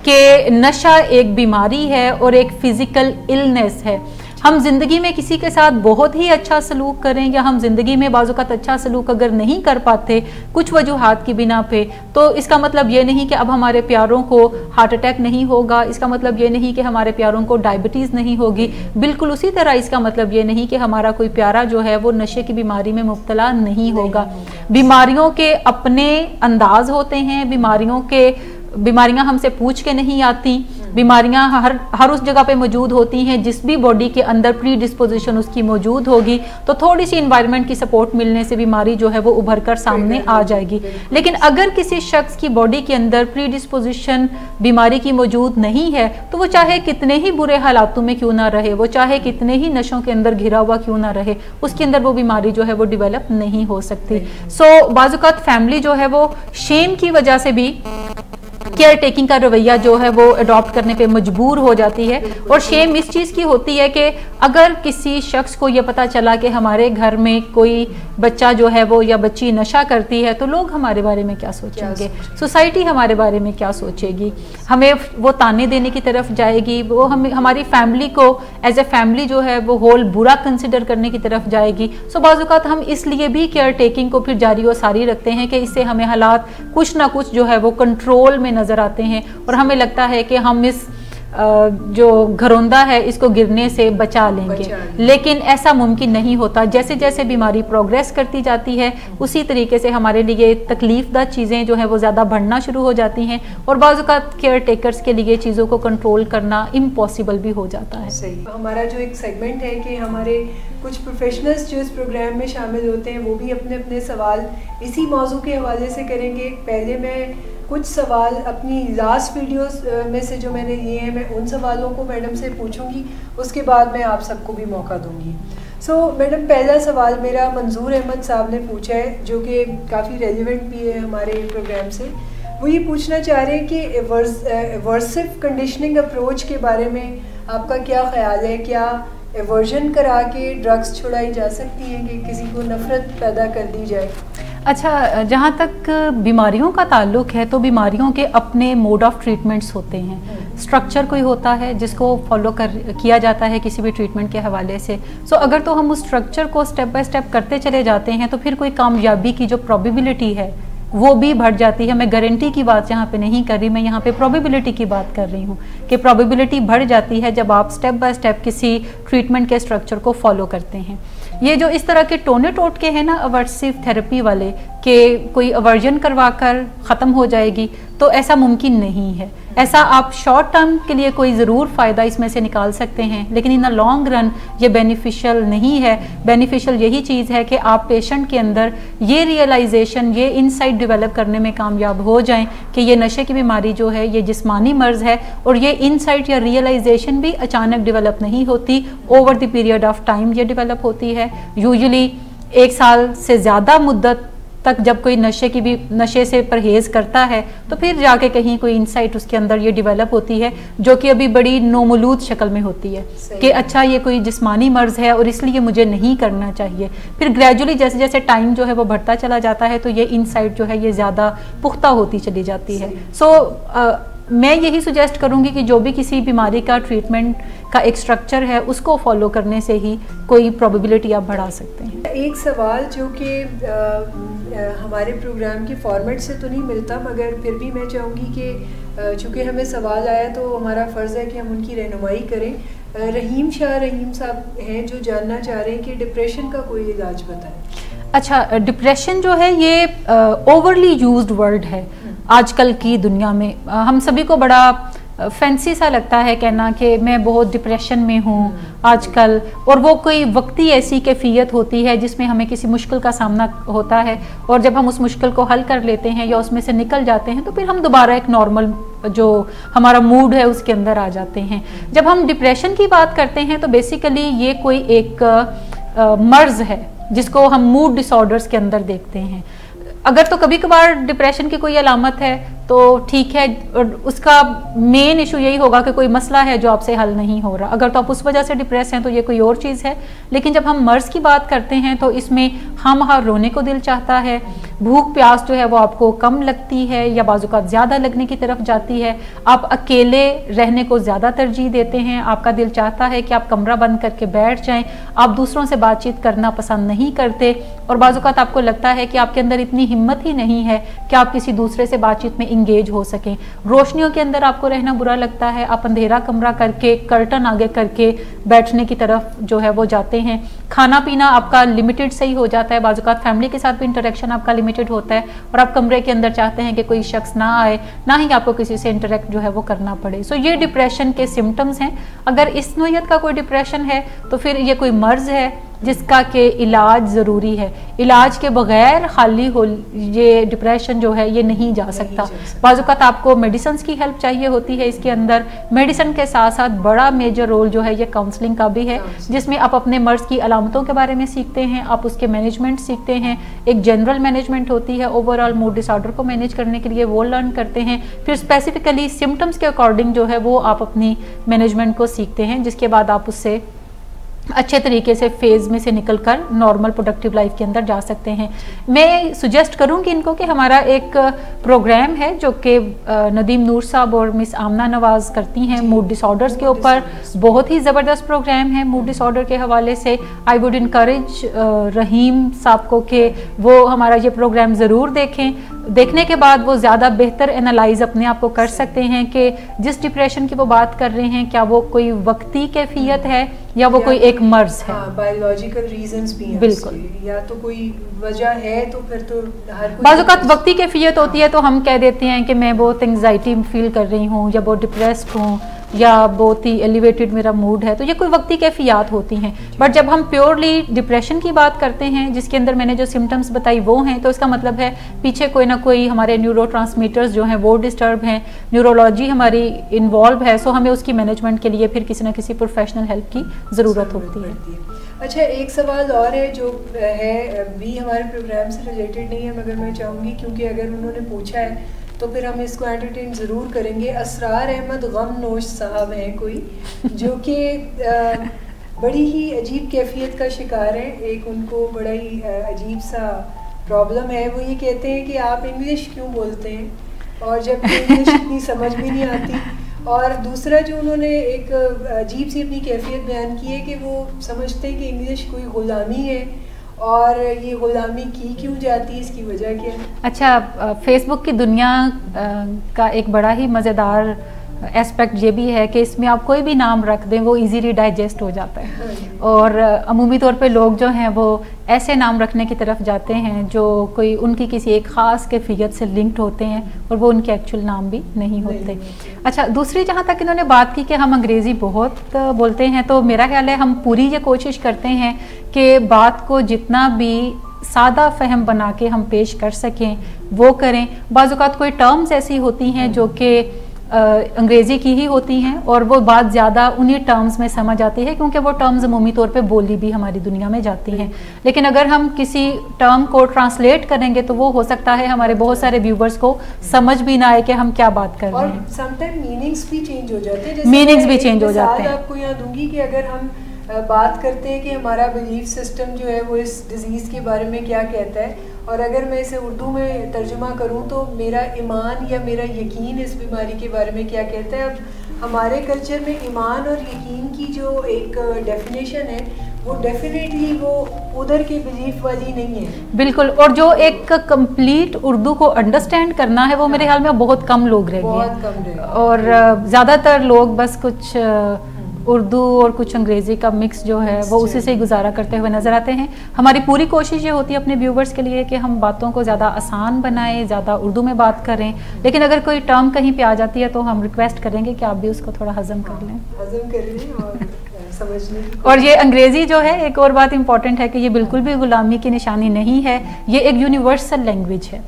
कि नशा एक बीमारी है और एक फिज़िकल इलनेस है। हम जिंदगी में किसी के साथ बहुत ही अच्छा सलूक करें या हम जिंदगी में बाज़-औक़ात अच्छा सलूक अगर नहीं कर पाते कुछ वजूहात की बिना पे, तो इसका मतलब ये नहीं कि अब हमारे प्यारों को हार्ट अटैक नहीं होगा, इसका मतलब ये नहीं कि हमारे प्यारों को डायबिटीज़ नहीं होगी। बिल्कुल उसी तरह इसका मतलब ये नहीं कि हमारा कोई प्यारा जो है वो नशे की बीमारी में मुब्तला नहीं होगा। बीमारियों के अपने अंदाज होते हैं, बीमारियां हमसे पूछ के नहीं आती, बीमारियां हर उस जगह पे मौजूद होती हैं जिस भी बॉडी के अंदर प्री डिस्पोजिशन उसकी मौजूद होगी, तो थोड़ी सी इन्वायरमेंट की सपोर्ट मिलने से बीमारी जो है वो उभर कर सामने आ जाएगी। लेकिन अगर किसी शख्स की बॉडी के अंदर प्री डिस्पोजिशन बीमारी की मौजूद नहीं है तो वो चाहे कितने ही बुरे हालातों में क्यों ना रहे, वो चाहे कितने ही नशों के अंदर घिरा हुआ क्यों ना रहे, उसके अंदर वो बीमारी जो है वो डेवलप नहीं हो सकती। सो बाज़-औक़ात फैमिली जो है वो शेम की वजह से भी केयर टेकिंग का रवैया जो है वो अडॉप्ट करने पे मजबूर हो जाती है। और शेम इस चीज़ की होती है कि अगर किसी शख्स को ये पता चला कि हमारे घर में कोई बच्चा जो है वो या बच्ची नशा करती है तो लोग हमारे बारे में क्या सोचेंगे, सोसाइटी हमारे बारे में क्या सोचेगी, हमें वो ताने देने की तरफ जाएगी, वो हमारी फैमिली को एज ए फैमिली जो है वो होल बुरा कंसिडर करने की तरफ जाएगी। सो बाज़-औक़ात हम इसलिए भी केयर टेकिंग को फिर जारी और सारी रखते हैं कि इससे हमें हालात कुछ ना कुछ जो है वो कंट्रोल में नज़र आते हैं और हमें लगता है कि हम इस जो घरौंदा है इसको गिरने से बचा लेंगे, लेकिन ऐसा मुमकिन नहीं होता। जैसे जैसे बीमारी प्रोग्रेस करती जाती है उसी तरीके से हमारे लिए तकलीफदा चीज़ें जो है वो ज़्यादा बढ़ना शुरू हो जाती हैं और बाज़-औक़ात केयर टेकर्स के लिए चीज़ों को कंट्रोल करना इम्पॉसिबल भी हो जाता है। सही। हमारा जो एक सेगमेंट है कि हमारे कुछ प्रोफेशनल्स जो इस प्रोग्राम में शामिल होते हैं वो भी अपने अपने सवाल इसी मौजू के हवाले से करेंगे। पहले मैं कुछ सवाल अपनी लास्ट वीडियोस में से जो मैंने लिए हैं मैं उन सवालों को मैडम से पूछूंगी, उसके बाद मैं आप सबको भी मौका दूंगी। सो मैडम, पहला सवाल मेरा मंजूर अहमद साहब ने पूछा है, जो कि काफ़ी रेलिवेंट भी है हमारे प्रोग्राम से। वो ये पूछना चाह रहे हैं कि एवर्सिव कंडीशनिंग अप्रोच के बारे में आपका क्या ख्याल है? क्या एवर्जन करा के ड्रग्स छुड़ाई जा सकती हैं कि किसी को नफरत पैदा कर दी जाए? अच्छा, जहाँ तक बीमारियों का ताल्लुक है तो बीमारियों के अपने मोड ऑफ ट्रीटमेंट्स होते हैं। स्ट्रक्चर कोई होता है जिसको फॉलो किया जाता है किसी भी ट्रीटमेंट के हवाले से। सो अगर तो हम उस स्ट्रक्चर को स्टेप बाय स्टेप करते चले जाते हैं तो फिर कोई कामयाबी की जो प्रोबेबिलिटी है वो भी बढ़ जाती है। मैं गारंटी की बात यहाँ पे नहीं कर रही, मैं यहाँ पे प्रोबेबिलिटी की बात कर रही हूँ कि प्रोबेबिलिटी बढ़ जाती है जब आप स्टेप बाय स्टेप किसी ट्रीटमेंट के स्ट्रक्चर को फॉलो करते हैं। ये जो इस तरह के टोने टोटके हैं ना अवर्सिव थेरेपी वाले, कि कोई अवर्जन करवा कर ख़त्म हो जाएगी, तो ऐसा मुमकिन नहीं है। ऐसा आप शॉर्ट टर्म के लिए कोई ज़रूर फ़ायदा इसमें से निकाल सकते हैं, लेकिन इन द लॉन्ग रन ये बेनिफिशियल नहीं है। बेनिफिशियल यही चीज़ है कि आप पेशेंट के अंदर ये रियलाइजेशन, ये इनसाइट डेवलप करने में कामयाब हो जाएं कि ये नशे की बीमारी जो है ये जिस्मानी मर्ज़ है, और ये इनसाइट या रियलाइजेशन भी अचानक डेवलप नहीं होती, over the period of time ये डेवलप होती है। यूजुअली 1 साल से ज़्यादा मुद्दत तक जब कोई नशे से परहेज करता है तो फिर जाके कहीं कोई इंसाइट उसके अंदर ये डेवलप होती है, जो कि अभी बड़ी नोमलूद शक्ल में होती है कि अच्छा ये कोई जिस्मानी मर्ज़ है और इसलिए मुझे नहीं करना चाहिए। फिर ग्रेजुअली जैसे जैसे टाइम जो है वो बढ़ता चला जाता है तो ये इंसाइट जो है ये ज़्यादा पुख्ता होती चली जाती है। सो मैं यही सुजेस्ट करूंगी कि जो भी किसी बीमारी का ट्रीटमेंट का एक स्ट्रक्चर है उसको फॉलो करने से ही कोई प्रोबेबिलिटी आप बढ़ा सकते हैं। एक सवाल जो कि हमारे प्रोग्राम के फॉर्मेट से तो नहीं मिलता, मगर फिर भी मैं चाहूँगी कि चूँकि हमें सवाल आया तो हमारा फ़र्ज़ है कि हम उनकी रहनुमाई करें। रहीम साहब हैं जो जानना चाह रहे हैं कि डिप्रेशन का कोई इलाज बताएं। अच्छा, डिप्रेशन जो है ये ओवरली यूज्ड वर्ड है आजकल की दुनिया में। हम सभी को बड़ा फैंसी सा लगता है कहना कि मैं बहुत डिप्रेशन में हूँ आजकल, और वो कोई वक्ती ऐसी कैफियत होती है जिसमें हमें किसी मुश्किल का सामना होता है, और जब हम उस मुश्किल को हल कर लेते हैं या उसमें से निकल जाते हैं तो फिर हम दोबारा एक नॉर्मल जो हमारा मूड है उसके अंदर आ जाते हैं। जब हम डिप्रेशन की बात करते हैं तो बेसिकली ये कोई एक मर्ज़ है जिसको हम मूड डिसऑर्डर्स के अंदर देखते हैं। अगर तो कभी कभार डिप्रेशन की कोई अलामत है तो ठीक है, और उसका मेन इशू यही होगा कि कोई मसला है जो आपसे हल नहीं हो रहा। अगर तो आप उस वजह से डिप्रेस हैं तो ये कोई और चीज़ है। लेकिन जब हम मर्ज़ की बात करते हैं तो इसमें हम रोने को दिल चाहता है, भूख प्यास जो है वो आपको कम लगती है या बाज़-औक़ात ज़्यादा लगने की तरफ जाती है, आप अकेले रहने को ज़्यादा तरजीह देते हैं, आपका दिल चाहता है कि आप कमरा बंद करके बैठ जाएं, आप दूसरों से बातचीत करना पसंद नहीं करते, और बाज़-औक़ात आपको लगता है कि आपके अंदर इतनी हिम्मत ही नहीं है कि आप किसी दूसरे से बातचीत में इंगेज हो सकें। रोशनियों के अंदर आपको रहना बुरा लगता है, आप अंधेरा कमरा करके कर्टन आगे करके बैठने की तरफ जो है वो जाते हैं। खाना पीना आपका लिमिटेड सही हो जाता है, बाज़-औक़ात फैमिली के साथ भी इंटरेक्शन आपका लिमिटेड होता है, और आप कमरे के अंदर चाहते हैं कि कोई शख्स ना आए, ना ही आपको किसी से इंटरेक्ट जो है वो करना पड़े। सो ये डिप्रेशन के सिम्टम्स हैं। अगर इस नोयत का कोई डिप्रेशन है तो फिर ये कोई मर्ज़ है जिसका के इलाज ज़रूरी है। इलाज के बगैर खाली हो ये डिप्रेशन जो है ये नहीं जा सकता। बाज़-औक़ात आपको मेडिसिन की हेल्प चाहिए होती है इसके अंदर। मेडिसिन के साथ साथ बड़ा मेजर रोल जो है ये काउंसलिंग का भी है, जिसमें आप अपने मर्ज़ की अलामतों के बारे में सीखते हैं, आप उसके मैनेजमेंट सीखते हैं। एक जनरल मैनेजमेंट होती है ओवरऑल मूड डिसऑर्डर को मैनेज करने के लिए, वो लर्न करते हैं। फिर स्पेसिफिकली सिम्टम्स के अकॉर्डिंग जो है वो आप अपनी मैनेजमेंट को सीखते हैं, जिसके बाद आप उससे अच्छे तरीके से फेज़ में से निकलकर नॉर्मल प्रोडक्टिव लाइफ के अंदर जा सकते हैं। मैं सुजेस्ट करूंगी इनको कि हमारा एक प्रोग्राम है जो कि नदीम नूर साहब और मिस आमना नवाज़ करती हैं मूड डिसऑर्डर्स के ऊपर। बहुत ही ज़बरदस्त प्रोग्राम है मूड डिसऑर्डर के हवाले से। आई वुड इनकरेज रहीम साहब को कि वो हमारा ये प्रोग्राम ज़रूर देखें। देखने के बाद वो ज़्यादा बेहतर एनालाइज अपने आप को कर सकते हैं कि जिस डिप्रेशन की वो बात कर रहे हैं क्या वो कोई वक्ती कैफियत है या वो कोई एक मर्ज है। बायोलॉजिकल रीजंस भी हैं, बिल्कुल, या तो कोई वजह है तो फिर तो हर कोई बाज़-औक़ात वक्ती कैफियत होती है तो हम कह देते हैं कि मैं बहुत एंग्जाइटी फील कर रही हूँ या बहुत डिप्रेस्ड हूँ या बहुत ही एलिवेटेड मेरा मूड है, तो ये कोई वक्ती कैफियत होती हैं। बट जब हम प्योरली डिप्रेशन की बात करते हैं जिसके अंदर मैंने जो सिम्टम्स बताई वो हैं, तो इसका मतलब है पीछे कोई ना कोई हमारे न्यूरोट्रांसमीटर्स जो हैं वो डिस्टर्ब हैं, न्यूरोलॉजी हमारी इन्वॉल्व है। सो हमें उसकी मैनेजमेंट के लिए फिर किसी ना किसी प्रोफेशनल हेल्प की ज़रूरत होती है। अच्छा, एक सवाल और है जो है भी हमारे प्रोग्राम से रिलेटेड नहीं है, मगर मैं चाहूँगी क्योंकि अगर उन्होंने पूछा है तो फिर हम इसको एंटरटेन ज़रूर करेंगे। असरार अहमद गमनोश साहब हैं कोई, जो कि बड़ी ही अजीब कैफियत का शिकार है। एक उनको बड़ा ही अजीब सा प्रॉब्लम है। वो ये कहते हैं कि आप इंग्लिश क्यों बोलते हैं, और जब इंग्लिश इतनी समझ भी नहीं आती। और दूसरा जो उन्होंने एक अजीब सी अपनी कैफियत बयान की है कि वो समझते हैं कि इंग्लिश कोई ग़ुलामी है, और ये ग़ुलामी की क्यों जाती है, इसकी वजह क्या है? अच्छा, फेसबुक की दुनिया का एक बड़ा ही मज़ेदार एस्पेक्ट ये भी है कि इसमें आप कोई भी नाम रख दें वो इजीली डाइजेस्ट हो जाता है, और अमूमी तौर पे लोग जो हैं वो ऐसे नाम रखने की तरफ जाते हैं जो कोई उनकी किसी एक ख़ास कैफियत से लिंक्ड होते हैं, और वो उनके एक्चुअल नाम भी नहीं होते। अच्छा, दूसरी जहाँ तक इन्होंने बात की कि हम अंग्रेज़ी बहुत बोलते हैं, तो मेरा ख्याल है हम पूरी ये कोशिश करते हैं कि बात को जितना भी सादा फहम बना के हम पेश कर सकें वो करें। बाज़ औक़ात कोई टर्म्स ऐसी होती हैं जो कि अंग्रेज़ी की ही होती हैं, और वो बात ज़्यादा उन्हीं टर्म्स में समझ आती है क्योंकि वो टर्म्स अमूमी तौर पे बोली भी हमारी दुनिया में जाती हैं। लेकिन अगर हम किसी टर्म को ट्रांसलेट करेंगे तो वो हो सकता है हमारे बहुत सारे व्यूवर्स को समझ भी ना आए कि हम क्या बात कर रहे हैं। और समटाइम मीनिंग्स भी चेंज हो जाते हैं। मीनिंग्स भी चेंज हो जाते हैं। आपको यहाँ दूंगी कि अगर हम बात करते हैं कि हमारा बिलीफ सिस्टम जो है वो इस डिज़ीज़ के बारे में क्या कहता है, और अगर मैं इसे उर्दू में तर्जुमा करूं तो मेरा ईमान या मेरा यकीन इस बीमारी के बारे में क्या कहता है। अब हमारे कल्चर में ईमान और यकीन की जो एक डेफिनेशन है वो डेफिनेटली वो उधर के बिलीफ वाली नहीं है। बिल्कुल, और जो एक कंप्लीट उर्दू को अंडरस्टैंड करना है वो मेरे ख्याल में बहुत कम लोग रह गए, और ज़्यादातर लोग बस कुछ उर्दू और कुछ अंग्रेज़ी का मिक्स जो है वो उसी से ही गुजारा करते हुए नज़र आते हैं। हमारी पूरी कोशिश ये होती है अपने व्यूवर्स के लिए कि हम बातों को ज़्यादा आसान बनाएं, ज़्यादा उर्दू में बात करें, लेकिन अगर कोई टर्म कहीं पे आ जाती है तो हम रिक्वेस्ट करेंगे कि आप भी उसको थोड़ा हज़म कर लें और समझने। और ये अंग्रेज़ी जो है, एक और बात इम्पॉर्टेंट है कि ये बिल्कुल भी गुलामी की निशानी नहीं है, ये एक यूनिवर्सल लैंग्वेज है।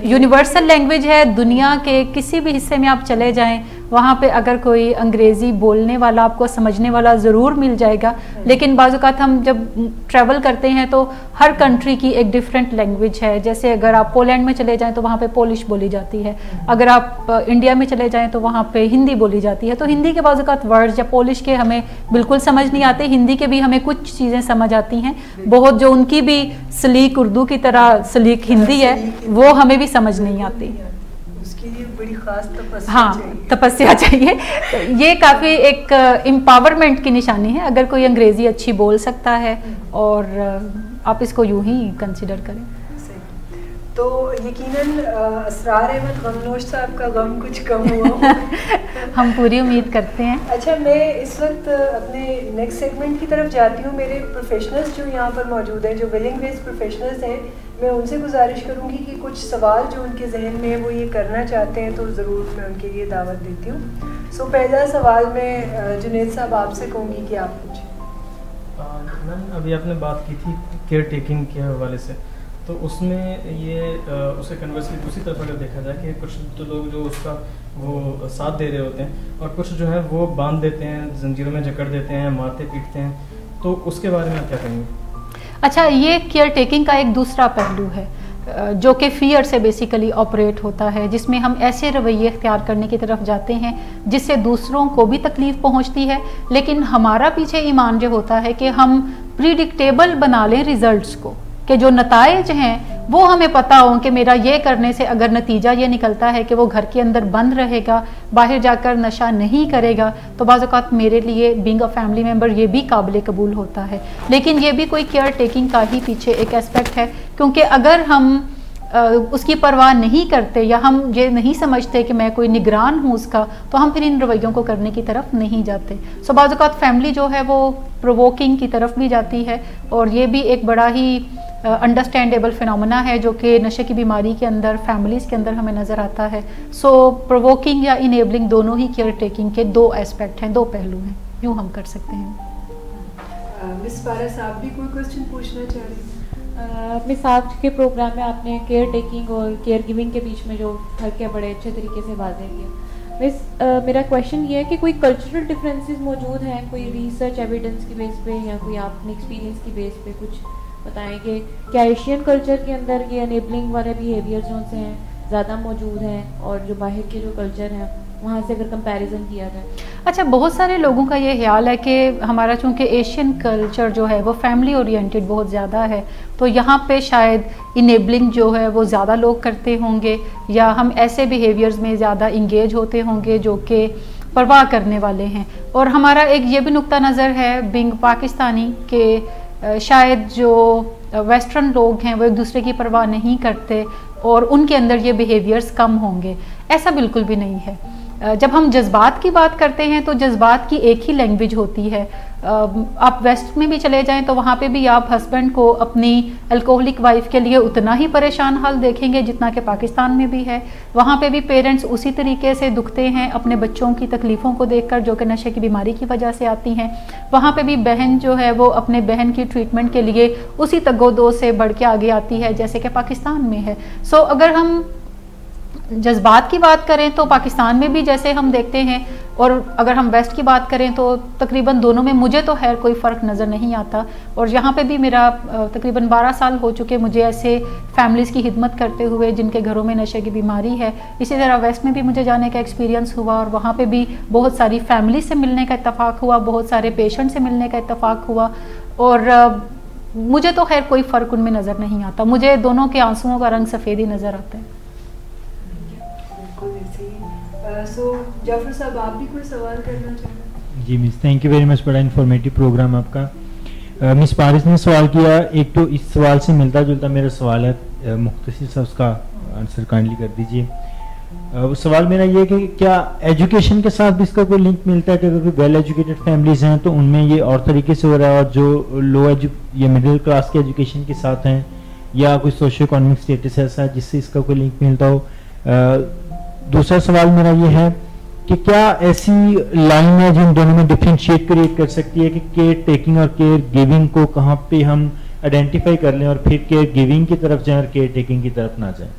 यूनिवर्सल लैंग्वेज है। दुनिया के किसी भी हिस्से में आप चले जाएं, वहाँ पे अगर कोई अंग्रेज़ी बोलने वाला आपको समझने वाला ज़रूर मिल जाएगा, लेकिन बाज़ औक़ात हम जब ट्रैवल करते हैं तो हर कंट्री की एक डिफरेंट लैंग्वेज है। जैसे अगर आप पोलैंड में चले जाएं तो वहाँ पे पोलिश बोली जाती है, अगर आप इंडिया में चले जाएं तो वहाँ पे हिंदी बोली जाती है। तो हिंदी के बाज़ औक़ात वर्ड्स या पोलिश के हमें बिल्कुल समझ नहीं आते, हिंदी के भी हमें कुछ चीज़ें समझ आती हैं बहुत, जो उनकी भी सलीक उर्दू की तरह सलीक हिंदी है वो हमें भी समझ नहीं आती। बड़ी खास तपस्या तपस्या चाहिए। तो ये काफ़ी एक एम्पावरमेंट की निशानी है अगर कोई अंग्रेज़ी अच्छी बोल सकता है, और आप इसको यूं ही कंसिडर करें। तो यकीनन असरार अहमद गमनोश साहब का गम कुछ कम हुआ हम पूरी उम्मीद करते हैं। अच्छा, मैं इस वक्त अपने नेक्स्ट सेगमेंट की तरफ जाती हूँ। मेरे प्रोफेशनल्स जो यहाँ पर मौजूद हैं, जो विलिंग बेस्ड प्रोफेशनल्स हैं, मैं उनसे गुजारिश करूँगी कि कुछ सवाल जो उनके जहन में वो ये करना चाहते हैं तो ज़रूर मैं उनके लिए दावत देती हूँ। सो पहला सवाल मैं जुनैद साहब आपसे कहूँगी कि आप पूछें। मैम, अभी आपने बात की थी केयर टेकिंग के हवाले से, तो उसमें ये उसे कन्वर्सली दूसरी तरफ अगर देखा जाए कि कुछ तो लोग जो उसका वो साथ दे रहे होते हैं और कुछ जो है वो बांध देते हैं, जंजीरों में जकड़ देते हैं, मारते पीटते हैं, तो उसके बारे में आप क्या कहेंगे? अच्छा, ये केयर टेकिंग का एक दूसरा पहलू है जो कि फियर से बेसिकली ऑपरेट होता है, जिसमें हम ऐसे रवैये इख्तियार करने की तरफ जाते हैं जिससे दूसरों को भी तकलीफ़ पहुंचती है, लेकिन हमारा पीछे ईमान जो होता है कि हम प्रिडिक्टेबल बना लें रिजल्ट्स को, कि जो नताइज हैं वो हमें पता हो कि मेरा ये करने से अगर नतीजा ये निकलता है कि वो घर के अंदर बंद रहेगा, बाहर जाकर नशा नहीं करेगा, तो बाज़ औक़ात मेरे लिए बीइंग अ फैमिली मेम्बर ये भी काबिल कबूल होता है। लेकिन ये भी कोई केयर टेकिंग का ही पीछे एक एस्पेक्ट है, क्योंकि अगर हम उसकी परवाह नहीं करते या हम ये नहीं समझते कि मैं कोई निगरान हूँ उसका, तो हम फिर इन रवैयों को करने की तरफ नहीं जाते। सो बाज़ औक़ात फैमिली जो है वो प्रोवोकिंग की तरफ भी जाती है, और ये भी एक बड़ा ही अंडरस्टैंडेबल फिनोमेना है जो कि नशे की बीमारी के अंदर फैमिलीज़ के अंदर हमें नज़र आता है। सो प्रोवोकिंग या इनेबलिंग दोनों ही केयर टेकिंग के दो एस्पेक्ट हैं, दो पहलू हैं, यूँ हम कर सकते हैं। मिस पारस, आप भी कोई क्वेश्चन पूछना चाह रही हैं? मिस, आज के प्रोग्राम में आपने केयर टेकिंग और केयर गिविंग के बीच में जो फ़र्क है बड़े अच्छे तरीके से वाज़ेह किया। मिस मेरा क्वेश्चन ये है कि कोई कल्चरल डिफरेंसेस मौजूद हैं, कोई रिसर्च एविडेंस की बेस पे या कोई आपने एक्सपीरियंस की बेस पे कुछ बताएं कि क्या एशियन कल्चर के अंदर ये अनेबलिंग वाले बिहेवियर जो से हैं ज़्यादा मौजूद हैं और जो बाहर के जो कल्चर हैं वहाँ से अगर कंपैरिजन किया जाए? अच्छा, बहुत सारे लोगों का ये ख्याल है कि हमारा चूँकि एशियन कल्चर जो है वो फैमिली ओरिएंटेड बहुत ज़्यादा है, तो यहाँ पे शायद इनेबलिंग जो है वो ज़्यादा लोग करते होंगे या हम ऐसे बिहेवियर्स में ज़्यादा इंगेज होते होंगे जो कि परवाह करने वाले हैं। और हमारा एक ये भी नुक्ता नज़र है बिंग पाकिस्तानी के शायद जो वेस्टर्न लोग हैं वो एक दूसरे की परवाह नहीं करते और उनके अंदर ये बिहेवियर्स कम होंगे। ऐसा बिल्कुल भी नहीं है। जब हम जज्बात की बात करते हैं तो जज्बात की एक ही लैंग्वेज होती है। आप वेस्ट में भी चले जाएं तो वहाँ पे भी आप हस्बैंड को अपनी अल्कोहलिक वाइफ के लिए उतना ही परेशान हाल देखेंगे जितना कि पाकिस्तान में भी है। वहाँ पे भी पेरेंट्स उसी तरीके से दुखते हैं अपने बच्चों की तकलीफ़ों को देखकर जो कि नशे की बीमारी की वजह से आती हैं। वहाँ पे भी बहन जो है वो अपने बहन की ट्रीटमेंट के लिए उसी तगोदो से बढ़ के आगे आती है जैसे कि पाकिस्तान में है। सो अगर हम जज्बात की बात करें तो पाकिस्तान में भी जैसे हम देखते हैं और अगर हम वेस्ट की बात करें तो तकरीबन दोनों में मुझे तो खैर कोई फ़र्क नज़र नहीं आता। और यहाँ पे भी मेरा तकरीबन 12 साल हो चुके मुझे ऐसे फैमिलीज़ की खिदमत करते हुए जिनके घरों में नशे की बीमारी है। इसी तरह वेस्ट में भी मुझे जाने का एक्सपीरियंस हुआ और वहाँ पे भी बहुत सारी फैमिली से मिलने का इत्तफाक हुआ, बहुत सारे पेशेंट से मिलने का इत्तफाक हुआ और मुझे तो खैर कोई फ़र्क उनमें नज़र नहीं आता। मुझे दोनों के आंसुओं का रंग सफ़ेद ही नज़र आता है। सो जाफर साहब, आप भी कोई सवाल करना चाहें? जी miss, thank you very much, बड़ा इन्फॉर्मेटिव प्रोग्राम आपका। मिस पारिस ने सवाल किया, एक तो इस सवाल से मिलता जुलता मेरा सवाल है, मुख्तसर सा उसका आंसर काइंडली कर दीजिए। वो सवाल मेरा ये है कि क्या एजुकेशन के साथ भी इसका कोई लिंक मिलता है कि अगर वेल एजुकेटेड फैमिलीज हैं तो उनमें ये और तरीके से हो रहा है और जो लो या मिडिल क्लास के एजुकेशन के साथ हैं या कोई सोशो इकोनॉमिक स्टेटस ऐसा है जिससे इसका कोई लिंक मिलता हो? दूसरा सवाल मेरा ये है कि क्या ऐसी लाइन है जो इन दोनों में डिफरेंशिएट क्रिएट कर सकती है कि केयर टेकिंग और केयर गिविंग को कहाँ पे हम आइडेंटिफाई कर लें और फिर केयर गिविंग की तरफ जाएं और केयर टेकिंग की तरफ ना जाएं?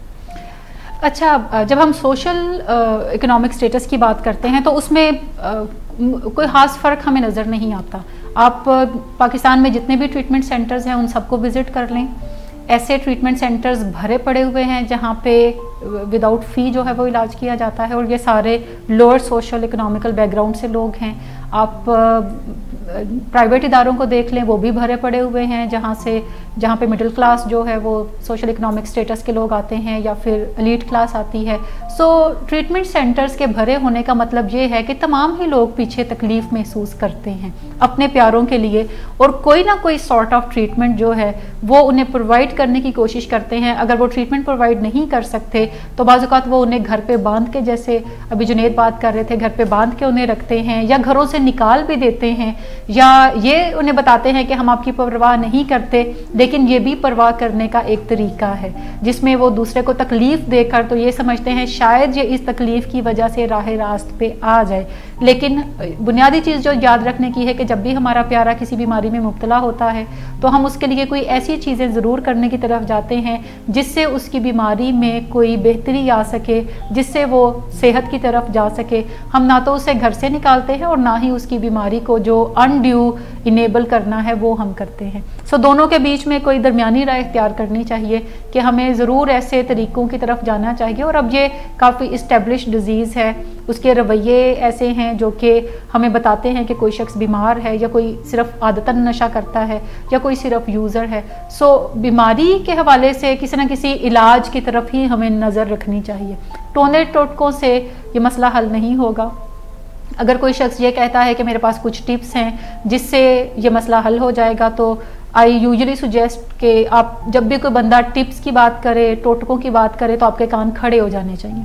अच्छा, जब हम सोशल इकोनॉमिक स्टेटस की बात करते हैं तो उसमें कोई ख़ास फ़र्क हमें नज़र नहीं आता। आप पाकिस्तान में जितने भी ट्रीटमेंट सेंटर्स हैं उन सबको विज़िट कर लें। ऐसे ट्रीटमेंट सेंटर्स भरे पड़े हुए हैं जहाँ पे विदाउट फ़ी जो है वो इलाज किया जाता है और ये सारे लोअर सोशल इकोनॉमिकल बैकग्राउंड से लोग हैं। आप प्राइवेट इदारों को देख लें, वो भी भरे पड़े हुए हैं जहाँ पे मिडिल क्लास जो है वो सोशल इकोनॉमिक स्टेटस के लोग आते हैं या फिर एलीट क्लास आती है। सो ट्रीटमेंट सेंटर्स के भरे होने का मतलब ये है कि तमाम ही लोग पीछे तकलीफ़ महसूस करते हैं अपने प्यारों के लिए और कोई ना कोई सॉर्ट ऑफ ट्रीटमेंट जो है वो उन्हें प्रोवाइड करने की कोशिश करते हैं। अगर वो ट्रीटमेंट प्रोवाइड नहीं कर सकते तो बाज़ औक़ात वो उन्हें घर पे बांध के, जैसे अभी जुनैद बात कर रहे थे, घर पे बांध के उन्हें रखते हैं या घरों से निकाल भी देते हैं या ये उन्हें बताते हैं कि हम आपकी परवाह नहीं करते, लेकिन ये भी परवाह करने का एक तरीका है जिसमें वो दूसरे को तकलीफ़ देकर तो ये समझते हैं शायद ये इस तकलीफ़ की वजह से राह रास्त पे आ जाए। लेकिन बुनियादी चीज़ जो याद रखने की है कि जब भी हमारा प्यारा किसी बीमारी में मुब्तला होता है तो हम उसके लिए कोई ऐसी चीज़ें ज़रूर करने की तरफ जाते हैं जिससे उसकी बीमारी में कोई बेहतरी आ सके, जिससे वो सेहत की तरफ जा सके। हम ना तो उसे घर से निकालते हैं और ना ही उसकी बीमारी को जो अनड्यू इनेबल करना है वो हम करते हैं। सो दोनों के बीच में कोई दरमियानी राय इख्तियार करनी चाहिए कि हमें ज़रूर ऐसे तरीक़ों की तरफ जाना चाहिए। और अब ये काफ़ी इस्टेब्लिश डिज़ीज़ है, उसके रवैये ऐसे हैं जो कि हमें बताते हैं कि कोई शख्स बीमार है या कोई सिर्फ आदतन नशा करता है या कोई सिर्फ यूज़र है। सो बीमारी के हवाले से किसी न किसी इलाज की तरफ ही हमें नज़र रखनी चाहिए। टोने टोटकों से ये मसला हल नहीं होगा। अगर कोई शख्स ये कहता है कि मेरे पास कुछ टिप्स हैं जिससे ये मसला हल हो जाएगा, तो आई यूजुअली सुजेस्ट कि आप जब भी कोई बंदा टिप्स की बात करे, टोटकों की बात करे, तो आपके कान खड़े हो जाने चाहिए।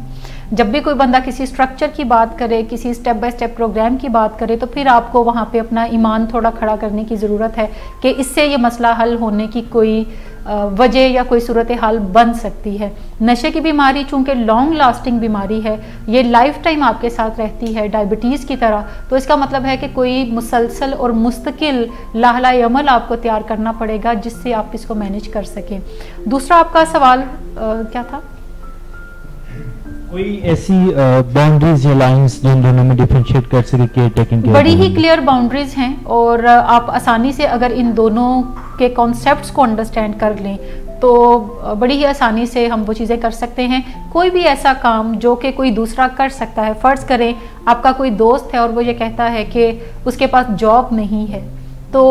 जब भी कोई बंदा किसी स्ट्रक्चर की बात करे, किसी स्टेप बाय स्टेप प्रोग्राम की बात करे, तो फिर आपको वहाँ पे अपना ईमान थोड़ा खड़ा करने की ज़रूरत है कि इससे ये मसला हल होने की कोई वजह या कोई सूरत हाल बन सकती है। नशे की बीमारी चूँकि लॉन्ग लास्टिंग बीमारी है, ये लाइफ टाइम आपके साथ रहती है डायबिटीज़ की तरह, तो इसका मतलब है कि कोई मुसलसल और मुस्तकिल लाहला अमल आपको तैयार करना पड़ेगा जिससे आप इसको मैनेज कर सकें। दूसरा आपका सवाल क्या था? कोई ऐसी बाउंड्रीज या लाइंस जिन दोनों में डिफरेंशिएट कर सके केयर टेकिंग के? बड़ी ही क्लियर बाउंड्रीज हैं और आप आसानी से अगर इन दोनों के कॉन्सेप्ट्स को अंडरस्टैंड कर लें तो बड़ी ही आसानी से हम वो चीज़ें कर सकते हैं। कोई भी ऐसा काम जो कि कोई दूसरा कर सकता है, फ़र्ज़ करें आपका कोई दोस्त है और वो ये कहता है कि उसके पास जॉब नहीं है, तो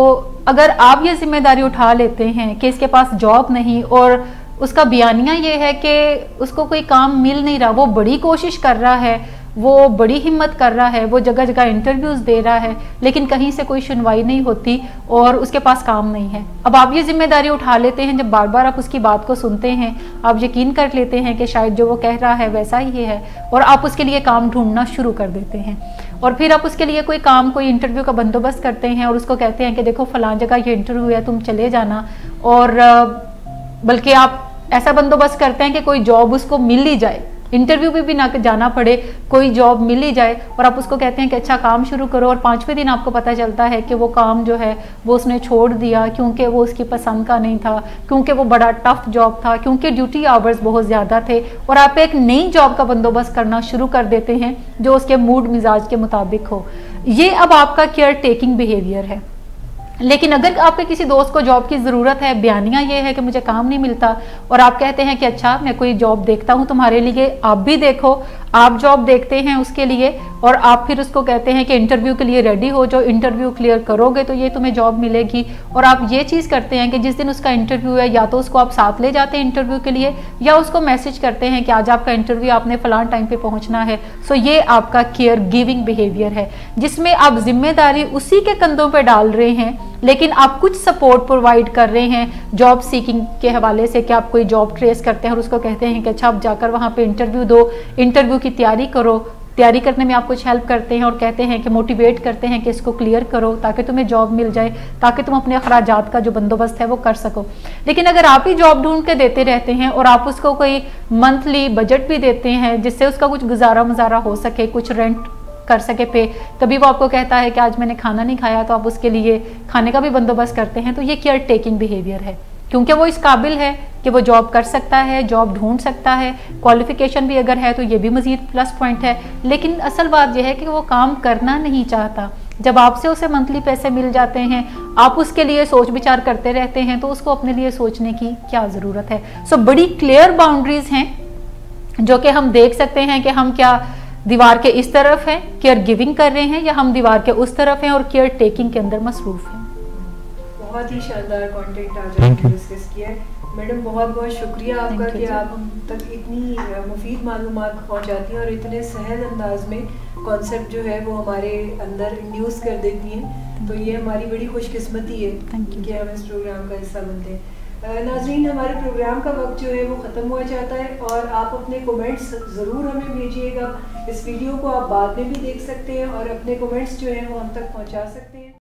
अगर आप ये जिम्मेदारी उठा लेते हैं कि इसके पास जॉब नहीं और उसका बयानिया ये है कि उसको कोई काम मिल नहीं रहा, वो बड़ी कोशिश कर रहा है, वो बड़ी हिम्मत कर रहा है, वो जगह जगह इंटरव्यूज़ दे रहा है, लेकिन कहीं से कोई सुनवाई नहीं होती और उसके पास काम नहीं है। अब आप ये जिम्मेदारी उठा लेते हैं, जब बार बार आप उसकी बात को सुनते हैं, आप यकीन कर लेते हैं कि शायद जो वो कह रहा है वैसा ही है और आप उसके लिए काम ढूंढना शुरू कर देते हैं। और फिर आप उसके लिए कोई काम, कोई इंटरव्यू का बंदोबस्त करते हैं और उसको कहते हैं कि देखो फलां जगह ये इंटरव्यू है, तुम चले जाना, और बल्कि आप ऐसा बंदोबस्त करते हैं कि कोई जॉब उसको मिल ही जाए, इंटरव्यू पे भी ना जाना पड़े, कोई जॉब मिल ही जाए, और आप उसको कहते हैं कि अच्छा काम शुरू करो, और 5वें दिन आपको पता चलता है कि वो काम जो है वो उसने छोड़ दिया क्योंकि वो उसकी पसंद का नहीं था, क्योंकि वो बड़ा टफ जॉब था, क्योंकि ड्यूटी आवर्स बहुत ज़्यादा थे, और आप एक नई जॉब का बंदोबस्त करना शुरू कर देते हैं जो उसके मूड मिजाज के मुताबिक हो। ये अब आपका केयर टेकिंग बिहेवियर है। लेकिन अगर आपके किसी दोस्त को जॉब की ज़रूरत है, बयानिया ये है कि मुझे काम नहीं मिलता, और आप कहते हैं कि अच्छा मैं कोई जॉब देखता हूँ तुम्हारे लिए, आप भी देखो, आप जॉब देखते हैं उसके लिए, और आप फिर उसको कहते हैं कि इंटरव्यू के लिए रेडी हो, जो इंटरव्यू क्लियर करोगे तो ये तुम्हें जॉब मिलेगी, और आप ये चीज़ करते हैं कि जिस दिन उसका इंटरव्यू है या तो उसको आप साथ ले जाते हैं इंटरव्यू के लिए, या उसको मैसेज करते हैं कि आज आपका इंटरव्यू, आपने फलान टाइम पे पहुंचना है। सो ये आपका केयर गिविंग बिहेवियर है, जिसमें आप जिम्मेदारी उसी के कंधों पर डाल रहे हैं, लेकिन आप कुछ सपोर्ट प्रोवाइड कर रहे हैं जॉब सीकिंग के हवाले से, कि आप कोई जॉब ट्रेस करते हैं और उसको कहते हैं कि अच्छा आप जाकर वहाँ पे इंटरव्यू दो, इंटरव्यू की तैयारी करो, तैयारी करने में आप कुछ हेल्प करते हैं और कहते हैं कि मोटिवेट करते हैं कि इसको क्लियर करो ताकि तुम्हें जॉब मिल जाए, ताकि तुम अपने अखराजात का जो बंदोबस्त है वो कर सको। लेकिन अगर आप ही जॉब ढूंढ के देते रहते हैं और आप उसको कोई मंथली बजट भी देते हैं जिससे उसका कुछ गुजारा मुजारा हो सके, कुछ रेंट कर सके पे, कभी वो आपको कहता है कि आज मैंने खाना नहीं खाया तो आप उसके लिए खाने का भी बंदोबस्त करते हैं, तो ये केयर टेकिंग बिहेवियर है, क्योंकि वो इस काबिल है कि वो जॉब कर सकता है, जॉब ढूंढ सकता है, क्वालिफिकेशन भी अगर है तो ये भी मजीद प्लस पॉइंट है। लेकिन असल बात यह है कि वो काम करना नहीं चाहता। जब आपसे उसे मंथली पैसे मिल जाते हैं, आप उसके लिए सोच विचार करते रहते हैं, तो उसको अपने लिए सोचने की क्या ज़रूरत है। सो बड़ी क्लियर बाउंड्रीज हैं जो कि हम देख सकते हैं कि हम क्या दीवार के इस तरफ हैं, केयर गिविंग कर रहे हैं, या हम दीवार के उस तरफ हैं और केयर टेकिंग के अंदर मसरूफ हैं। बहुत ही शानदार कंटेंट आज आपने डिस्कस किया है मैडम, बहुत बहुत शुक्रिया आपका कि आप हम तक इतनी मुफीद मालूमात पहुंचाती हैं और इतने सहज अंदाज में कॉन्सेप्ट जो है वो हमारे अंदर इंड्यूस कर देती हैं। तो ये हमारी बड़ी खुशकिस्मती है कि हम इस प्रोग्राम का हिस्सा बनते हैं। नाज़रीन, हमारे प्रोग्राम का वक्त जो है वो ख़त्म हुआ चाहता है और आप अपने कमेंट्स ज़रूर हमें भेजिएगा। इस वीडियो को आप बाद में भी देख सकते हैं और अपने कमेंट्स जो हैं वो हम तक पहुंचा सकते हैं।